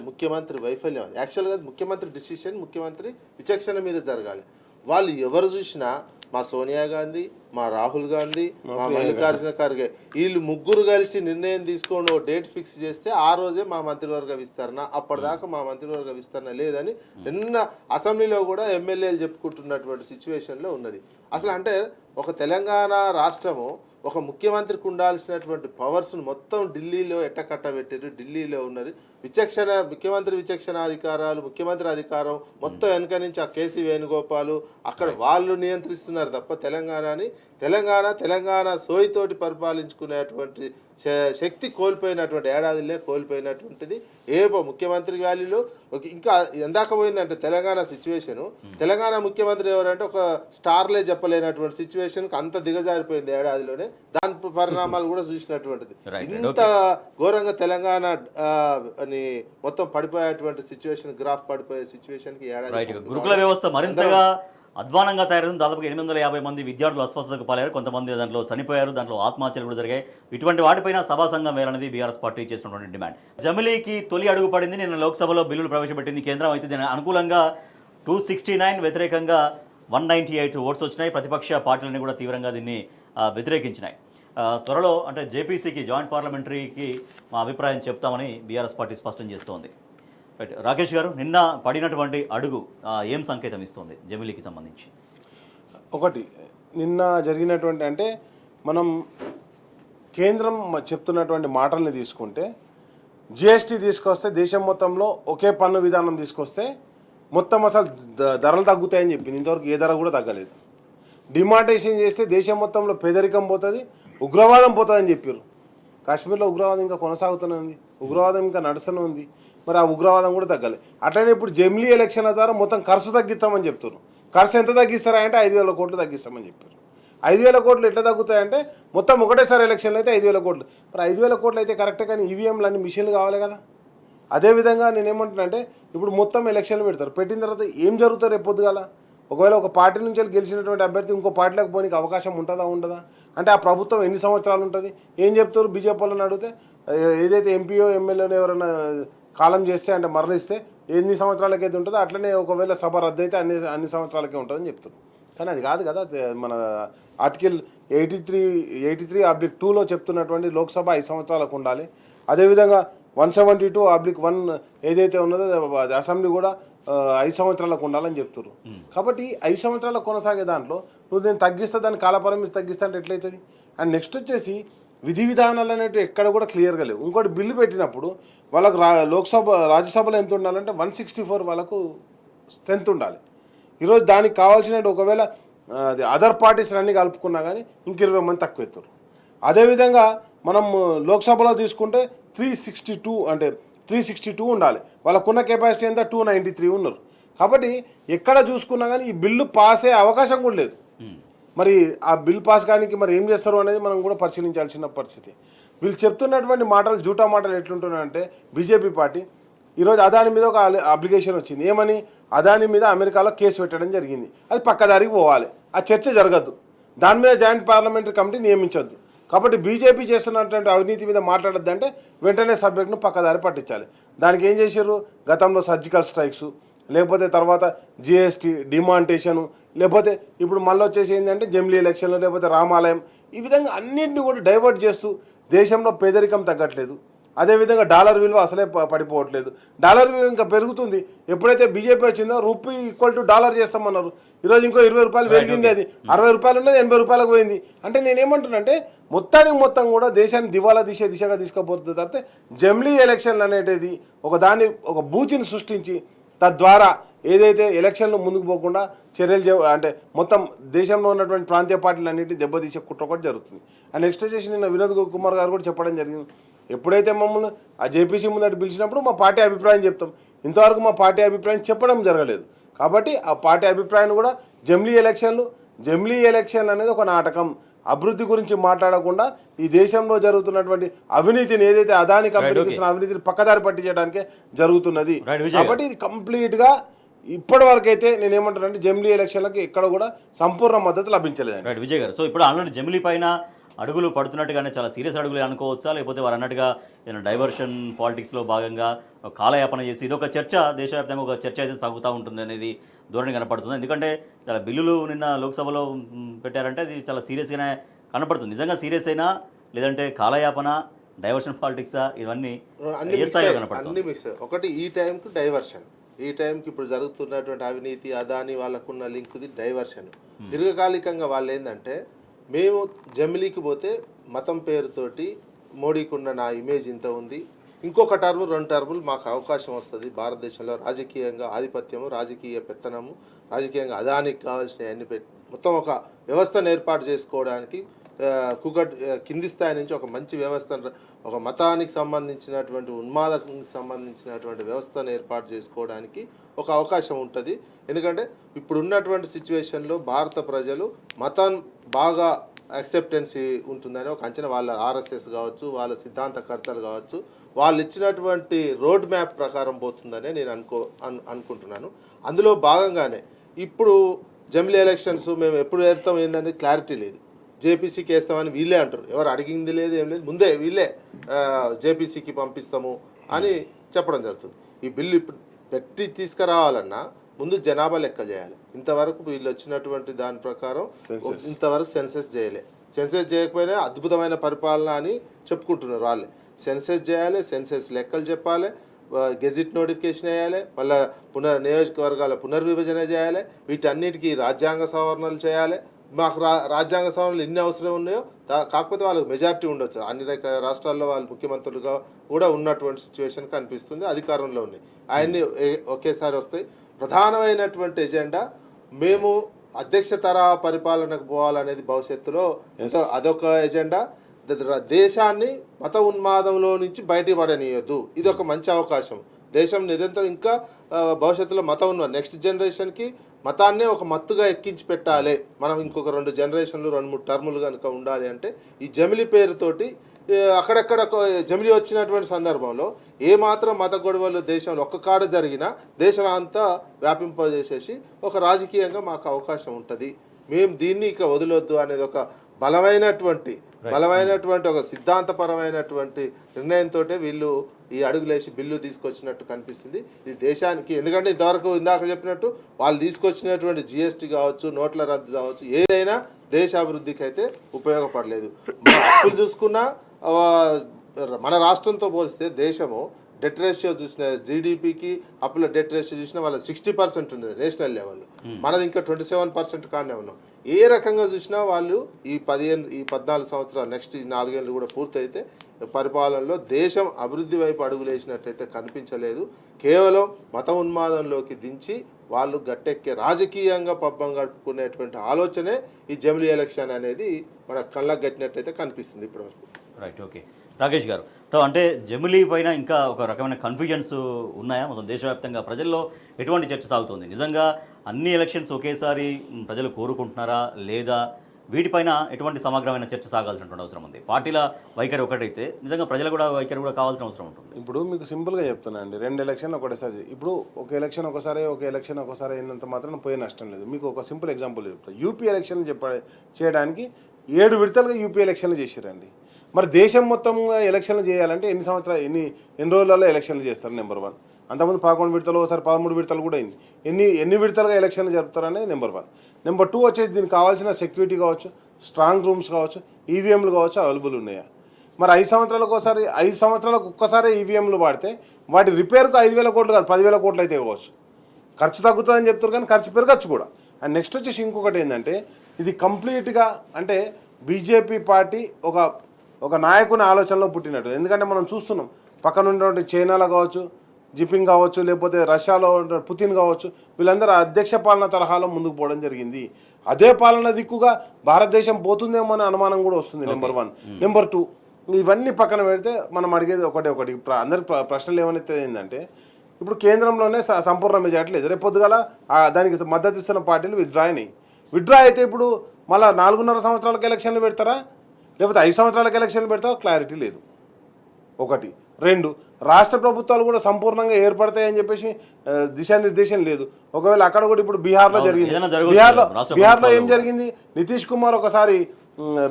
ముఖ్యమంత్రి వైఫల్యం. యాక్చువల్గా ముఖ్యమంత్రి డిసిషన్, ముఖ్యమంత్రి విచక్షణ మీద జరగాలి. వాళ్ళు ఎవరు చూసినా మా సోనియా గాంధీ, మా రాహుల్ గాంధీ, మా మల్లికార్జున ఖర్గే వీళ్ళు ముగ్గురు కలిసి నిర్ణయం తీసుకొని ఓ డేట్ ఫిక్స్ చేస్తే ఆ రోజే మా మంత్రివర్గ విస్తరణ. అప్పటిదాకా మా మంత్రివర్గ విస్తరణ లేదని నిన్న అసెంబ్లీలో కూడా ఎమ్మెల్యేలు చెప్పుకుంటున్నటువంటి సిచ్యువేషన్లో ఉన్నది. అసలు అంటే ఒక తెలంగాణ రాష్ట్రము ఒక ముఖ్యమంత్రికి ఉండాల్సినటువంటి పవర్స్ను మొత్తం ఢిల్లీలో ఎట్టకట్టబెట్టారు. ఢిల్లీలో ఉన్నది ముఖ్యమంత్రి విచక్షణ అధికారాలు, ముఖ్యమంత్రి అధికారం మొత్తం వెనక నుంచి ఆ కేసీ వేణుగోపాలు అక్కడ వాళ్ళు నియంత్రిస్తున్నారు తప్ప తెలంగాణ సోయితోటి పరిపాలించుకునేటువంటి శక్తి కోల్పోయినటువంటి ఏడాదిలో కోల్పోయినటువంటిది. ముఖ్యమంత్రి వ్యాలీలో ఇంకా ఎందాక పోయిందంటే తెలంగాణ సిచ్యువేషను, తెలంగాణ ముఖ్యమంత్రి ఎవరంటే ఒక స్టార్లే చెప్పలేనటువంటి సిచ్యువేషన్కి అంత దిగజారిపోయింది ఏడాదిలోనే. దాని పరిణామాలు కూడా చూసినటువంటిది. ఇంత ఘోరంగా తెలంగాణ మొత్తం పడిపోయేటువంటి సిచ్యువేషన్, గ్రాఫ్ పడిపోయే సిచ్యువేషన్కి ఏడాది. గురుకుల వ్యవస్థ మరింతగా అధ్వానంగా తయారైంది. దాదాపుగా 850 మంది విద్యార్థులు అస్వస్థతకు పాలయ్యారు. కొంతమంది దాంట్లో చనిపోయారు. దాంట్లో ఆత్మహత్యలు కూడా జరిగాయి. ఇటువంటి వాటిపైన సభా సంఘం వేయాలనేది బీఆర్ఎస్ పార్టీ చేసినటువంటి డిమాండ్. జమిలీకి తొలి అడుగు పడింది. నిన్న లోక్సభలో బిల్లులు ప్రవేశపెట్టింది కేంద్రం. అయితే దీని అనుకూలంగా 269, వ్యతిరేకంగా 198 ఓట్స్ వచ్చినాయి. ప్రతిపక్ష పార్టీలన్నీ కూడా తీవ్రంగా దీన్ని వ్యతిరేకించినాయి. త్వరలో అంటే జేపీసీకి, జాయింట్ పార్లమెంటరీకి మా అభిప్రాయం చెప్తామని బీఆర్ఎస్ పార్టీ స్పష్టం చేస్తోంది. రైట్, రాకేష్ గారు, నిన్న పడినటువంటి అడుగు ఏం సంకేతం ఇస్తుంది జమిలీకి సంబంధించి? ఒకటి, నిన్న జరిగినటువంటి అంటే మనం కేంద్రం చెప్తున్నటువంటి మాటల్ని తీసుకుంటే జిఎస్టీ తీసుకొస్తే దేశం మొత్తంలో ఒకే పన్ను విధానం తీసుకొస్తే మొత్తం అసలు ధరలు తగ్గుతాయని చెప్పింది. ఇంతవరకు ఏ ధర కూడా తగ్గలేదు. డిమానిటైజేషన్ చేస్తే దేశం మొత్తంలో పేదరికం పోతుంది, ఉగ్రవాదం పోతుందని చెప్పారు. కాశ్మీర్లో ఉగ్రవాదం ఇంకా కొనసాగుతూనే ఉంది, ఉగ్రవాదం ఇంకా నడుస్తూనే ఉంది. మరి ఆ ఉగ్రవాదం కూడా తగ్గాలి. అట్లనే ఇప్పుడు జమిలీ ఎలక్షన్ల ద్వారా మొత్తం ఖర్చు తగ్గిస్తామని చెప్తున్నారు. ఖర్చు ఎంత తగ్గిస్తారా అంటే 5,000 కోట్లు తగ్గిస్తామని చెప్పారు. 5,000 కోట్లు ఎట్లా తగ్గుతాయంటే మొత్తం ఒకటేసారి ఎలక్షన్లు అయితే 5,000 కోట్లు. మరి 5,000 కోట్లు అయితే కరెక్టే, కానీ ఈవీఎంలు అన్ని మిషన్లు కావాలి కదా. అదేవిధంగా నేనేమంటున్నా ఇప్పుడు మొత్తం ఎలక్షన్లు పెడతారు, పెట్టిన తర్వాత ఏం జరుగుతారు రేపు పొద్దుగాల? ఒకవేళ ఒక పార్టీ నుంచి గెలిచినటువంటి అభ్యర్థి ఇంకో పార్టీలోకి పోనీకి అవకాశం ఉంటుందా ఉండదా? అంటే ఆ ప్రభుత్వం ఎన్ని సంవత్సరాలు ఉంటుంది? ఏం చెప్తారు బీజేపీ వాళ్ళని అడిగితే? ఏదైతే ఎంపీఓ ఎమ్మెల్యేలో ఎవరైనా కాలం చేస్తే అంటే మరణిస్తే ఎన్ని సంవత్సరాలకైతే ఉంటుందో అట్లనే ఒకవేళ సభ రద్దు అయితే అన్ని సంవత్సరాలకే ఉంటుందని చెప్తారు. కానీ అది కాదు కదా. మన ఆర్టికల్ 83/2లో చెప్తున్నటువంటి లోక్సభ 5 సంవత్సరాలకు ఉండాలి. అదేవిధంగా 172/1 ఏదైతే ఉన్నదో అసెంబ్లీ కూడా 5 సంవత్సరాలకు ఉండాలని చెప్తారు. కాబట్టి 5 సంవత్సరాలకు కొనసాగే దాంట్లో నువ్వు నేను తగ్గిస్తా, దాన్ని కాలపరిమితి తగ్గిస్తా అంటే ఎట్లయితుంది? అండ్ నెక్స్ట్ వచ్చేసి విధి విధానాలు అనేవి ఎక్కడ కూడా క్లియర్గా లేవు. ఇంకోటి బిల్లు పెట్టినప్పుడు వాళ్ళకు లోక్సభ రాజ్యసభలో ఎంత ఉండాలంటే 164 వాళ్ళకు స్ట్రెంత్ ఉండాలి. ఈరోజు దానికి కావాల్సిన ఒకవేళ అదర్ పార్టీస్ అన్నీ కలుపుకున్నా కానీ ఇంక 20 మంది తక్కువ ఎత్తారు. అదేవిధంగా మనం లోక్సభలో తీసుకుంటే 362 ఉండాలి. వాళ్ళకున్న కెపాసిటీ ఎంత 293 ఉన్నారు. కాబట్టి ఎక్కడ చూసుకున్నా కానీ ఈ బిల్లు పాస్ అయ్యే అవకాశం కూడా లేదు. మరి ఆ బిల్ పాస్ కానికి మరి ఏం చేస్తారు అనేది మనం కూడా పరిశీలించాల్సిన పరిస్థితి. వీళ్ళు చెప్తున్నటువంటి మాటలు జూటా మాటలు ఎట్లుంటున్నాయంటే బీజేపీ పార్టీ ఈరోజు అదాని మీద ఒక అప్లికేషన్ వచ్చింది. ఏమని? అదాని మీద అమెరికాలో కేసు పెట్టడం జరిగింది, అది పక్కదారికి పోవాలి, ఆ చర్చ జరగద్దు, దాని మీద జాయింట్ పార్లమెంటరీ కమిటీ నియమించొద్దు. కాబట్టి బీజేపీ చేస్తున్నటువంటి అవినీతి మీద మాట్లాడొద్దంటే వెంటనే సబ్జెక్ట్ను పక్కదారి పట్టించాలి. దానికి ఏం చేశారు? గతంలో సర్జికల్ స్ట్రైక్స్, లేకపోతే తర్వాత జిఎస్టీ డిమాంటేషను, లేకపోతే ఇప్పుడు మళ్ళీ వచ్చేసి ఏంటంటే జమిలీ ఎలక్షన్లు, లేకపోతే రామాలయం, ఈ విధంగా అన్నింటినీ కూడా డైవర్ట్ చేస్తూ దేశంలో పేదరికం తగ్గట్లేదు. అదేవిధంగా డాలర్ విలువ అసలే పడిపోవట్లేదు. డాలర్ విలువ ఇంకా పెరుగుతుంది. ఎప్పుడైతే బీజేపీ వచ్చిందో రూపీ ఈక్వల్ టు డాలర్ చేస్తామన్నారు. ఈరోజు ఇంకో 20 రూపాయలు పెరిగింది, అది 60 రూపాయలు ఉన్నది 80 రూపాయలకు పోయింది. అంటే నేనేమంటున్నానంటే మొత్తం కూడా దేశాన్ని దివాలా దిశగా తీసుకుపోతుంది. తప్పితే జమిలీ ఎలక్షన్లు అనేటిది ఒక బూచిని సృష్టించి తద్వారా ఏదైతే ఎలక్షన్లు ముందుకు పోకుండా చర్యలు అంటే మొత్తం దేశంలో ఉన్నటువంటి ప్రాంతీయ పార్టీలు అన్నింటినీ దెబ్బతీసే కుట్ర కూడా జరుగుతుంది. అండ్ నెక్స్ట్ వచ్చేసి నిన్న వినోద్ కుమార్ గారు కూడా చెప్పడం జరిగింది, ఎప్పుడైతే మమ్మల్ని ఆ జేపీసీ ముందట పిలిచినప్పుడు మా పార్టీ అభిప్రాయం చెప్తాం, ఇంతవరకు మా పార్టీ అభిప్రాయం చెప్పడం జరగలేదు. కాబట్టి ఆ పార్టీ అభిప్రాయాన్ని కూడా జమిలీ ఎలక్షన్లు అనేది ఒక నాటకం. అభివృద్ధి గురించి మాట్లాడకుండా ఈ దేశంలో జరుగుతున్నటువంటి అవినీతిని, ఏదైతే అదాని కంపెనీకి ఇస్తున్న అవినీతిని పక్కదారి పట్టించడానికే జరుగుతున్నది. కాబట్టి ఇది కంప్లీట్గా ఇప్పటి వరకు అయితే నేనేమంటానంటే జమిలీ ఎలక్షన్లకి ఎక్కడ కూడా సంపూర్ణ మద్దతు లభించలేదండి. రైట్ విజయ్ గారు, సో ఇప్పుడు ఆల్రెడీ జమిలీ పైన అడుగులు పడుతున్నట్టుగానే చాలా సీరియస్ అడుగులు అనుకోవచ్చా, లేకపోతే వారు అన్నట్టుగా ఏదైనా డైవర్షన్ పాలిటిక్స్లో భాగంగా కాలయాపన చేసి ఇది ఒక చర్చ, దేశవ్యాప్తంగా ఒక చర్చ అయితే సాగుతూ ఉంటుంది అనేది ధోరణి కనపడుతుంది. ఎందుకంటే చాలా బిల్లులు నిన్న లోక్సభలో పెట్టారంటే అది చాలా సీరియస్గానే కనపడుతుంది. నిజంగా సీరియస్ అయినా లేదంటే కాలయాపన, డైవర్షన్ పాలిటిక్సా, ఇవన్నీ ఏ స్థాయిలో కనపడుతుంది? ఒకటి ఈ టైంకి డైవర్షన్, ఈ టైంకి ఇప్పుడు జరుగుతున్నటువంటి అవినీతి, అదాని వాళ్ళకున్న లింక్ది డైవర్షన్. దీర్ఘకాలికంగా వాళ్ళు ఏంటంటే మేము జమిలీకి పోతే మతం పేరుతోటి మోడీకున్న నా ఇమేజ్ ఇంత ఉంది, ఇంకొక టర్మ్ 2 టర్ములు మాకు అవకాశం వస్తుంది, భారతదేశంలో రాజకీయంగా ఆధిపత్యము, రాజకీయ పెత్తనము, రాజకీయంగా అదానికి కావాల్సిన అన్ని మొత్తం ఒక వ్యవస్థను ఏర్పాటు చేసుకోవడానికి కింది స్థాయి నుంచి ఒక మంచి వ్యవస్థను, ఒక మతానికి సంబంధించినటువంటి ఉన్మాదానికి సంబంధించినటువంటి వ్యవస్థను ఏర్పాటు చేసుకోవడానికి ఒక అవకాశం ఉంటుంది. ఎందుకంటే ఇప్పుడు ఉన్నటువంటి సిచ్యువేషన్లో భారత ప్రజలు మతం బాగా యాక్సెప్టెన్సీ ఉంటుందని ఒక అంచనా, వాళ్ళ ఆర్ఎస్ఎస్ కావచ్చు, వాళ్ళ సిద్ధాంతకర్తలు కావచ్చు, వాళ్ళు ఇచ్చినటువంటి రోడ్ మ్యాప్ ప్రకారం పోతుందనే నేను అనుకుంటున్నాను. అందులో భాగంగానే ఇప్పుడు జమిలీ ఎలక్షన్స్ మేము ఎప్పుడు వేస్తాం ఏంటనేది క్లారిటీ లేదు. జేపీసీకి వేస్తామని వీళ్ళే అంటారు, ఎవరు అడిగింది లేదు, ఏం లేదు, ముందే వీళ్ళే జేపీసీకి పంపిస్తాము అని చెప్పడం జరుగుతుంది. ఈ బిల్లు ఇప్పుడు పెట్టి తీసుకురావాలన్నా ముందు జనాభా లెక్క చేయాలి. ఇంతవరకు వీళ్ళు వచ్చినటువంటి దాని ప్రకారం ఇంతవరకు సెన్సెస్ చేయలే. సెన్సెస్ చేయకపోయినా అద్భుతమైన పరిపాలన అని చెప్పుకుంటున్నారు వాళ్ళే. సెన్సెస్ చేయాలి, సెన్సెస్ లెక్కలు చెప్పాలి, గెజిట్ నోటిఫికేషన్ వేయాలి, మళ్ళీ నియోజకవర్గాల పునర్విభజన చేయాలి, వీటన్నిటికీ రాజ్యాంగ సవరణలు చేయాలి. మాకు రాజ్యాంగ సవరణలు ఎన్ని అవసరం ఉన్నాయో, కాకపోతే వాళ్ళకి మెజారిటీ ఉండొచ్చు. అన్ని రకాల రాష్ట్రాల్లో వాళ్ళు ముఖ్యమంత్రులుగా కూడా ఉన్నటువంటి సిచ్యువేషన్ కనిపిస్తుంది, అధికారంలో ఉన్నాయి, ఆయన్ని ఒకేసారి వస్తాయి. ప్రధానమైనటువంటి ఎజెండా మేము అధ్యక్ష తరహా పరిపాలనకు పోవాలనేది భవిష్యత్తులో అదొక ఎజెండా. దేశాన్ని మత ఉన్మాదంలో నుంచి బయటపడనీయొద్దు. ఇది ఒక మంచి అవకాశం. దేశం నిరంతరం ఇంకా భవిష్యత్తులో మతం ఉన్న నెక్స్ట్ జనరేషన్కి మతాన్నే ఒక మత్తుగా ఎక్కించి పెట్టాలి. మనం ఇంకొక 2 జనరేషన్లు 2-3 టర్ములు కనుక ఉండాలి అంటే ఈ జమిలి పేరుతోటి అక్కడక్కడ జమిలి వచ్చినటువంటి సందర్భంలో ఏమాత్రం మత గొడవలు దేశంలో ఒక్క కాడ జరిగినా దేశం అంతా వ్యాపింపజేసేసి ఒక రాజకీయంగా మాకు అవకాశం ఉంటుంది. మేము దీన్ని ఇక వదలొద్దు అనేది ఒక బలమైనటువంటి ఒక సిద్ధాంతపరమైనటువంటి నిర్ణయంతో వీళ్ళు ఈ అడుగులేసి బిల్లు తీసుకొచ్చినట్టు కనిపిస్తుంది. ఇది దేశానికి, ఎందుకంటే ఇంతవరకు ఇందాక చెప్పినట్టు వాళ్ళు తీసుకొచ్చినటువంటి జిఎస్టీ కావచ్చు, నోట్ల రద్దు కావచ్చు, ఏదైనా దేశ అభివృద్ధికి అయితే ఉపయోగపడలేదు. మన అప్పులు చూసుకున్నా మన రాష్ట్రంతో పోలిస్తే దేశము డెట్ రేషియో చూసిన జీడిపికి అప్పుల డెట్ రేషియో చూసినా వాళ్ళ 60% ఉండేది నేషనల్ లెవెల్లో, మనది ఇంకా 27% కానే ఉన్నాం. ఏ రకంగా చూసినా వాళ్ళు ఈ 14 సంవత్సరాలు నెక్స్ట్ 4 ఏళ్ళు కూడా పూర్తయితే పరిపాలనలో దేశం అభివృద్ధి వైపు అడుగులేసినట్టయితే కనిపించలేదు. కేవలం మత ఉన్మాదంలోకి దించి వాళ్ళు గట్టెక్కే రాజకీయంగా పబ్బం గడుపుకునేటువంటి ఆలోచనే ఈ జమిలీ ఎలక్షన్ అనేది మన కళ్ళకు గట్టినట్టయితే కనిపిస్తుంది ఇప్పటివరకు. Right, okay. రాకేష్ గారు, అంటే జమిలీ పైన ఇంకా ఒక రకమైన కన్ఫ్యూజన్స్ ఉన్నాయా? మొత్తం దేశవ్యాప్తంగా ప్రజల్లో ఎటువంటి చర్చ సాగుతుంది? నిజంగా అన్ని ఎలక్షన్స్ ఒకేసారి ప్రజలు కోరుకుంటున్నారా లేదా? వీటిపైన ఎటువంటి సమగ్రమైన చర్చ సాగాల్సినటువంటి అవసరం ఉంది. పార్టీల వైఖరి ఒకటైతే నిజంగా ప్రజల కూడా వైఖరి కూడా కావాల్సిన అవసరం ఉంటుంది. ఇప్పుడు మీకు సింపుల్గా చెప్తానండి, 2 ఎలక్షన్లు ఒకటేసారి. ఇప్పుడు ఒక ఎలక్షన్ ఒకసారి అయినంత మాత్రం పోయే నష్టం లేదు. మీకు ఒక సింపుల్ ఎగ్జాంపుల్ చెప్తాను. యూపీ ఎలక్షన్లు చేయడానికి 7 విడతలుగా యూపీ ఎలక్షన్లు చేశారండి. మరి దేశం మొత్తంగా ఎలక్షన్లు చేయాలంటే ఎన్ని రోజులలో ఎలక్షన్లు చేస్తారు? నెంబర్ 1. అంతకుముందు 11 విడతలు, ఒకసారి 13 విడతలు కూడా అయింది. ఎన్ని విడతలుగా ఎలక్షన్లు జరుపుతారనేది నెంబర్ 1. నెంబర్ 2 వచ్చేసి దీనికి కావాల్సిన సెక్యూరిటీ కావచ్చు, స్ట్రాంగ్ రూమ్స్ కావచ్చు, ఈవీఎంలు కావచ్చు అవైలబుల్ ఉన్నాయా? మరి 5 సంవత్సరాలకు ఒక్కసారి ఈవీఎంలు వాడితే వాటి రిపేర్కు 5,000 కోట్లు కాదు 10,000 కోట్లు అయితే కావచ్చు. ఖర్చు తగ్గుతుందని చెప్తారు కానీ ఖర్చు పెరగచ్చు కూడా. అండ్ నెక్స్ట్ వచ్చేసి ఇంకొకటి ఏంటంటే ఇది కంప్లీట్గా అంటే బీజేపీ పార్టీ ఒక నాయకుని ఆలోచనలో పుట్టినట్టు. ఎందుకంటే మనం చూస్తున్నాం పక్కన ఉన్నటువంటి చైనాలో కావచ్చు, జిపింగ్ కావచ్చు, లేకపోతే రష్యాలో పుతిన్ కావచ్చు, వీళ్ళందరూ అధ్యక్ష పాలన తరహాలో ముందుకు పోవడం జరిగింది. అదే పాలన దిక్కుగా భారతదేశం పోతుందేమో అనే అనుమానం కూడా వస్తుంది. నెంబర్ 1. నెంబర్ 2, ఇవన్నీ పక్కన పెడితే మనం అడిగేది ఒకటి అందరి ప్రశ్నలు ఏమనేది ఏంటంటే ఇప్పుడు కేంద్రంలోనే సంపూర్ణ మెజారిటీ లేదు. రేపు పొద్దుగాల దానికి మద్దతు ఇస్తున్న పార్టీలు విత్డ్రా అయితే ఇప్పుడు మళ్ళీ 4.5 సంవత్సరాలకు ఎలక్షన్లు పెడతారా లేకపోతే 5 సంవత్సరాలకు ఎలక్షన్లు పెడతారా క్లారిటీ లేదు. 1. 2, రాష్ట్ర ప్రభుత్వాలు కూడా సంపూర్ణంగా ఏర్పడతాయని చెప్పేసి దిశానిర్దేశం లేదు. ఒకవేళ అక్కడ కూడా ఇప్పుడు బీహార్లో జరిగింది. బీహార్లో ఏం జరిగింది? నితీష్ కుమార్ ఒకసారి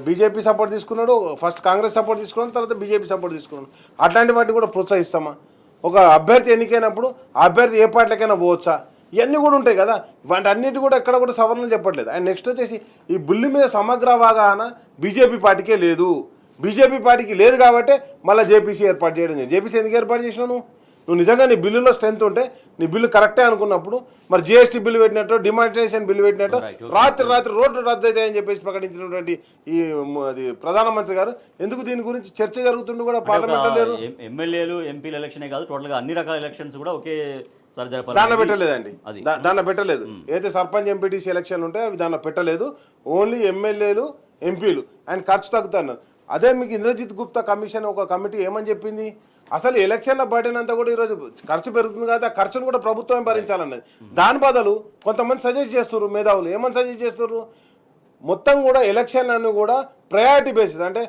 బీజేపీ సపోర్ట్ తీసుకున్నాడు, ఫస్ట్ కాంగ్రెస్ సపోర్ట్ తీసుకున్నాడు, తర్వాత బీజేపీ సపోర్ట్ తీసుకున్నాడు. అట్లాంటి వాటిని కూడా ప్రోత్సహిస్తామా? ఒక అభ్యర్థి ఎన్నికైనప్పుడు ఆ అభ్యర్థి ఏ పార్టీలకైనా పోవచ్చా? ఇవన్నీ కూడా ఉంటాయి కదా. వాటి అన్నిటి కూడా ఎక్కడ కూడా సవరణలు చెప్పట్లేదు. అండ్ నెక్స్ట్ వచ్చేసి ఈ బిల్లు మీద సమగ్ర అవగాహన బీజేపీ పార్టీకే లేదు. బీజేపీ పార్టీకి లేదు కాబట్టి మళ్ళీ జేపీసీ ఏర్పాటు చేయడం. జేపీసీ ఎందుకు ఏర్పాటు చేసినావు? నువ్వు నిజంగా నీ బిల్లులో స్ట్రెంత్ ఉంటే నీ బిల్లు కరెక్టే అనుకున్నప్పుడు మరి జీఎస్టీ బిల్లు పెట్టినట్టు, డిమానిటైజేషన్ బిల్లు పెట్టినట్టు రాత్రి రోడ్లు రద్దు అవుతాయని చెప్పేసి ప్రకటించినటువంటి అది ప్రధానమంత్రి గారు ఎందుకు దీని గురించి చర్చ జరుగుతుండే కూడా పార్లమెంట్లో లేరు? ఎమ్మెల్యేలు ఎంపీల ఎలక్షనే కాదు, టోటల్గా అన్ని రకాల ఎలక్షన్స్ కూడా ఒకే దాంట్లో పెట్టలేదండి. దాంట్లో పెట్టలేదు. ఏదైతే సర్పంచ్ ఎంపీటీసీ ఎలక్షన్లు ఉంటాయో అవి దాంట్లో పెట్టలేదు. ఓన్లీ ఎమ్మెల్యేలు ఎంపీలు అండ్ ఖర్చు తగ్గుతున్నారు. అదే మీకు ఇంద్రజిత్ గుప్తా కమిషన్ ఒక కమిటీ ఏమని చెప్పింది? అసలు ఎలక్షన్ల బర్డెన్ అంతా కూడా ఈరోజు ఖర్చు పెరుగుతుంది కదా, ఆ ఖర్చును కూడా ప్రభుత్వమే భరించాలన్నది. దాని బదులు కొంతమంది సజెస్ట్ చేస్తున్నారు, మేధావులు ఏమని సజెస్ట్ చేస్తున్నారు? మొత్తం కూడా ఎలక్షన్లన్నీ కూడా ప్రయారిటీ బేసిస్ అంటే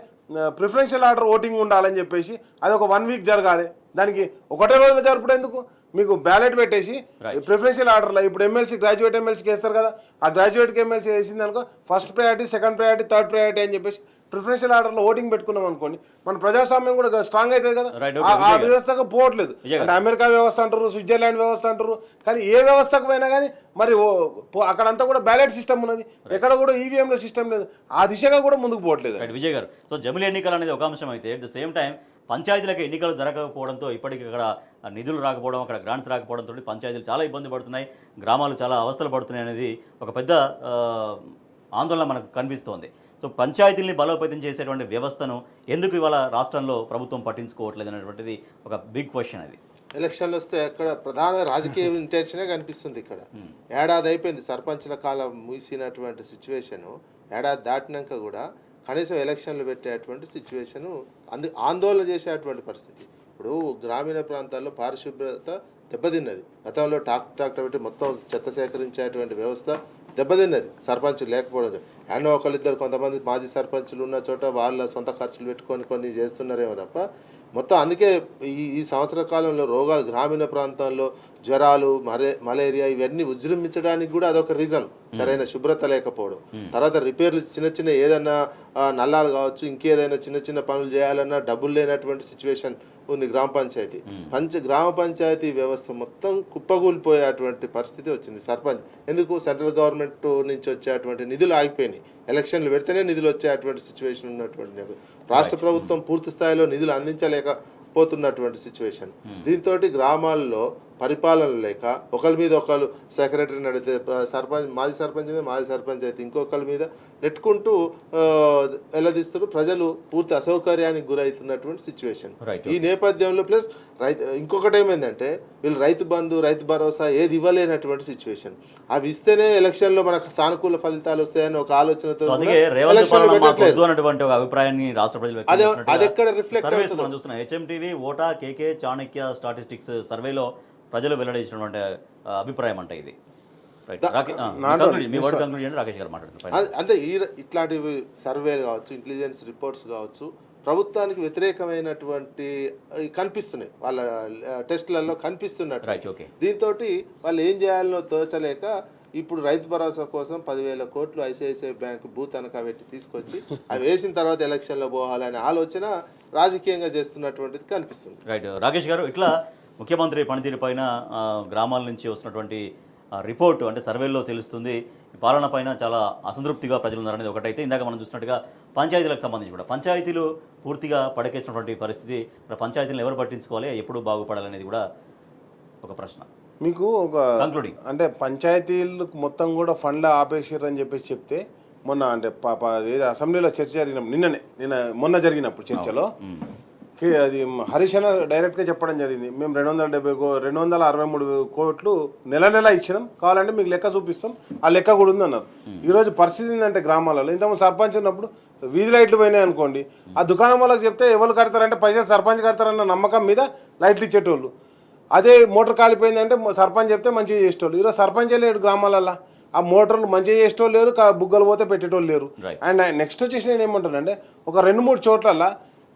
ప్రిఫరెన్షియల్ ఆర్డర్ ఓటింగ్ ఉండాలని చెప్పేసి అది ఒక 1 వీక్ జరగాలి. దానికి ఒకటే రోజులో జరుపుడేందుకు? మీకు బ్యాలెట్ పెట్టేసి ప్రిఫరెన్షియల్ ఆర్డర్లో ఇప్పుడు ఎమ్మెల్సీ గ్రాడ్యుయేట్ ఎమ్మెల్సీకి వేస్తారు కదా, ఆ గ్రాడ్యుయేట్కి ఎమ్మెల్సీ వేసింది అనుకో first priority, second priority, third priority అని చెప్పేసి ప్రిఫరెన్షియల్ ఆర్డర్లో ఓటింగ్ పెట్టుకున్నాం అనుకోండి, మన ప్రజాస్వామ్యం కూడా స్ట్రాంగ్ అవుతుంది కదా. ఆ వ్యవస్థకు పోవట్లేదు. అంటే అమెరికా వ్యవస్థ అంటారు, స్విట్జర్లాండ్ వ్యవస్థ అంటారు, కానీ ఏ వ్యవస్థకు పోయినా కానీ మరి అక్కడంతా కూడా బ్యాలెట్ సిస్టమ్ ఉన్నది, ఎక్కడ కూడా ఈవీఎంల సిస్టమ్ లేదు. ఆ దిశగా కూడా ముందుకు పోవట్లేదు. విజయ్ గారు, సో జమిలీ ఎన్నికలు అనేది ఒక అంశం అయితే, అట్ ద సేమ్ టైం పంచాయతీలకు ఎన్నికలు జరగకపోవడంతో ఇప్పటికీ అక్కడ నిధులు రాకపోవడం, అక్కడ గ్రాంట్స్ రాకపోవడంతో పంచాయతీలు చాలా ఇబ్బంది పడుతున్నాయి, గ్రామాలు చాలా అవస్థలు పడుతున్నాయి అనేది ఒక పెద్ద ఆందోళన మనకు కనిపిస్తోంది. సో పంచాయతీల్ని బలోపేతం చేసేటువంటి వ్యవస్థను ఎందుకు ఇవాళ రాష్ట్రంలో ప్రభుత్వం పట్టించుకోవట్లేదు అనేటువంటిది ఒక బిగ్ క్వశ్చన్. అది ఎలక్షన్లు వస్తే అక్కడ ప్రధాన రాజకీయ ఇంటెన్షనే కనిపిస్తుంది. ఇక్కడ ఏడాది అయిపోయింది, సర్పంచ్ల కాలం ముగిసినటువంటి సిచ్యువేషను ఏడాది దాటినాక కూడా కనీసం ఎలక్షన్లు పెట్టేటువంటి సిచ్యువేషను ఆందోళన చేసేటువంటి పరిస్థితి. ఇప్పుడు గ్రామీణ ప్రాంతాల్లో పారిశుభ్రత దెబ్బతిన్నది. గతంలో ట్రాక్టర్ పెట్టి మొత్తం చెత్త సేకరించేటువంటి వ్యవస్థ దెబ్బతిన్నది సర్పంచ్ లేకపోవడం. అండ్ ఒకళ్ళిద్దరు కొంతమంది మాజీ సర్పంచులు ఉన్న చోట వాళ్ళ సొంత ఖర్చులు పెట్టుకొని కొన్ని చేస్తున్నారేమో తప్ప మొత్తం అందుకే ఈ సంవత్సర కాలంలో రోగాలు గ్రామీణ ప్రాంతాల్లో జ్వరాలు మలేరియా ఇవన్నీ ఉజృంభించడానికి కూడా అదొక రీజన్. సరైన శుభ్రత లేకపోవడం. తర్వాత రిపేర్లు చిన్న చిన్న ఏదైనా నల్లాలు కావచ్చు, ఇంకేదైనా చిన్న చిన్న పనులు చేయాలన్నా డబ్బులు లేనటువంటి సిచ్యువేషన్ ఉంది గ్రామ పంచాయతీ. గ్రామ పంచాయతీ వ్యవస్థ మొత్తం కుప్పగూలిపోయేటువంటి పరిస్థితి వచ్చింది. సర్పంచ్ ఎందుకు సెంట్రల్ గవర్నమెంట్ నుంచి వచ్చేటువంటి నిధులు ఆగిపోయినాయి. ఎలక్షన్లు పెడితేనే నిధులు వచ్చేటువంటి సిచ్యువేషన్ ఉన్నటువంటి రాష్ట్ర ప్రభుత్వం పూర్తి స్థాయిలో నిధులు అందించలేకపోతున్నటువంటి సిచ్యువేషన్. దీంతో గ్రామాల్లో పరిపాలన లేక ఒకరి మీద ఒకరు సెక్రటరీ నడితే సర్పంచ్ మాజీ సర్పంచ్ అయితే ఇంకొకరి మీద నెట్టుకుంటూ ఎల్లదీస్తారు. ప్రజలు పూర్తి అసౌకర్యానికి గురవుతున్నటువంటి సిచ్యువేషన్. ఈ నేపథ్యంలో ప్లస్ ఇంకొకటి ఏమైందంటే వీళ్ళు రైతు బంధు, రైతు భరోసా ఏది ఇవ్వలేనటువంటి సిచ్యువేషన్. అవి ఇస్తేనే ఎలక్షన్లో మనకు సానుకూల ఫలితాలు వస్తాయని ఒక ఆలోచనతో అది ఎక్కడ రిఫ్లెక్ట్ అవుతుంది. హెచ్ఎంటీవీ ఓటా కేకే చాణక్య స్టాటిస్టిక్స్ సర్వేలో ప్రజలు వెల్లడించినటువంటి అభిప్రాయం అంటే ఇది. రాకేష్ గారు మాట్లాడుతున్నారు. అంటే ఇట్లాంటి సర్వేలు కావచ్చు, ఇంటెలిజెన్స్ రిపోర్ట్స్ కావచ్చు, ప్రభుత్వానికి వ్యతిరేకమైనటువంటి కనిపిస్తున్నాయి వాళ్ళ టెస్టులలో కనిపిస్తున్నట్టు. దీంతో వాళ్ళు ఏం చేయాలనో తోచలేక ఇప్పుడు రైతు భరోసా కోసం 10,000 కోట్లు ఐసిఐసిఐ బ్యాంక్ భూ తనఖా పెట్టి తీసుకొచ్చి అవి వేసిన తర్వాత ఎలక్షన్లో పోవాలనే ఆలోచన రాజకీయంగా చేస్తున్నటువంటిది కనిపిస్తుంది. రైట్ రాకేష్ గారు, ఇట్లా ముఖ్యమంత్రి పనితీరు పైన గ్రామాల నుంచి వస్తున్నటువంటి రిపోర్టు అంటే సర్వేల్లో తెలుస్తుంది. పాలన పైన చాలా అసంతృప్తిగా ప్రజలు ఉన్నారనేది ఒకటైతే, ఇందాక మనం చూసినట్టుగా పంచాయతీలకు సంబంధించి కూడా పంచాయతీలు పూర్తిగా పడకేసినటువంటి పరిస్థితి. పంచాయతీలను ఎవరు పట్టించుకోవాలి, ఎప్పుడు బాగుపడాలనేది కూడా ఒక ప్రశ్న. మీకు ఒక కంక్లూడింగ్ అంటే పంచాయతీలు మొత్తం కూడా ఫండ్లు ఆపేసారు అని చెప్పేసి చెప్తే మొన్న అంటే అసెంబ్లీలో చర్చ జరిగినప్పుడు మొన్న జరిగినప్పుడు చర్చలో అది హరీష్ అన్న డైరెక్ట్గా చెప్పడం జరిగింది. మేము 263 కోట్లు నెల ఇచ్చినాం, కావాలంటే మీకు లెక్క చూపిస్తాం, ఆ లెక్క కూడా ఉందన్నారు. ఈరోజు పరిస్థితి ఏంటంటే గ్రామాలలో ఇంతకుముందు సర్పంచ్ ఉన్నప్పుడు వీధి లైట్లు పోయినాయి అనుకోండి, ఆ దుకాణం వాళ్ళకి చెప్తే ఎవరు కడతారంటే పైసలు సర్పంచ్ కడతారన్న నమ్మకం మీద లైట్లు ఇచ్చేటోళ్ళు. అదే మోటార్ కాలిపోయిందంటే సర్పంచ్ చెప్తే మంచిగా చేసేటోళ్ళు. ఈరోజు సర్పంచే లేడు గ్రామాలలో. ఆ మోటార్లు మంచిగా చేసేటోళ్ళు లేరు, బుగ్గలు పోతే పెట్టేటోళ్ళు లేరు. అండ్ నెక్స్ట్ వచ్చేసి నేను ఏమంటానంటే ఒక 2-3 చోట్ల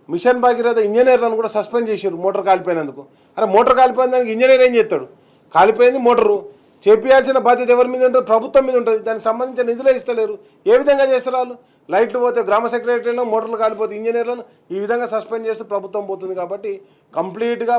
మిషన్ భగీరథ ఇంజనీర్లను కూడా సస్పెండ్ చేశారు మోటార్ కాలిపోయినందుకు. అరే మోటార్ కాలిపోయిన దానికి ఇంజనీర్ ఏం చేస్తాడు? కాలిపోయింది మోటారు, చేపియాల్సిన బాధ్యత ఎవరి మీద ఉంటుంది? ప్రభుత్వం మీద ఉంటుంది. దానికి సంబంధించిన నిధులే ఇస్తలేరు. ఏ విధంగా చేస్తారు వాళ్ళు? లైట్లు పోతే గ్రామ సెక్రటరీలను, మోటార్లు కాలిపోతే ఇంజనీర్లను ఈ విధంగా సస్పెండ్ చేస్తూ ప్రభుత్వం పోతుంది. కాబట్టి కంప్లీట్గా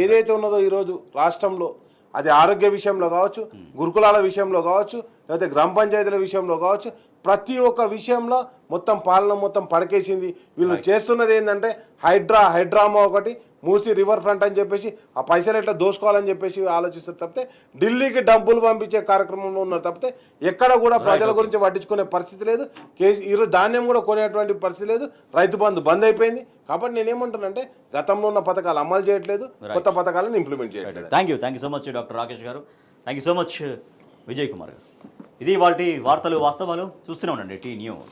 ఏదైతే ఉన్నదో ఈరోజు రాష్ట్రంలో, అది ఆరోగ్య విషయంలో కావచ్చు, గురుకులాల విషయంలో కావచ్చు, లేకపోతే గ్రామ పంచాయతీల విషయంలో కావచ్చు, ప్రతి ఒక్క విషయంలో మొత్తం పాలన మొత్తం పడకేసింది. వీళ్ళు చేస్తున్నది ఏంటంటే హైడ్రామా ఒకటి, మూసి రివర్ ఫ్రంట్ అని చెప్పేసి ఆ పైసలు ఎట్లా దోసుకోవాలని చెప్పేసి ఆలోచిస్తారు తప్పితే ఢిల్లీకి డబ్బులు పంపించే కార్యక్రమంలో ఉన్నారు తప్పితే ఎక్కడ కూడా ప్రజల గురించి పట్టించుకునే పరిస్థితి లేదు. ఈరోజు ధాన్యం కూడా కొనేటువంటి పరిస్థితి లేదు. రైతు బంద్ అయిపోయింది. కాబట్టి నేనేమంటానంటే గతంలో ఉన్న పథకాలు అమలు చేయట్లేదు, కొత్త పథకాలను ఇంప్లిమెంట్ చేయట్లేదు. Thank you so much doctor Rakesh garu. Thank you so much Vijay Kumar garu. ఇది వాటి వార్తలు వాస్తవాలు. చూస్తూనే ఉండండి టీ న్యూస్.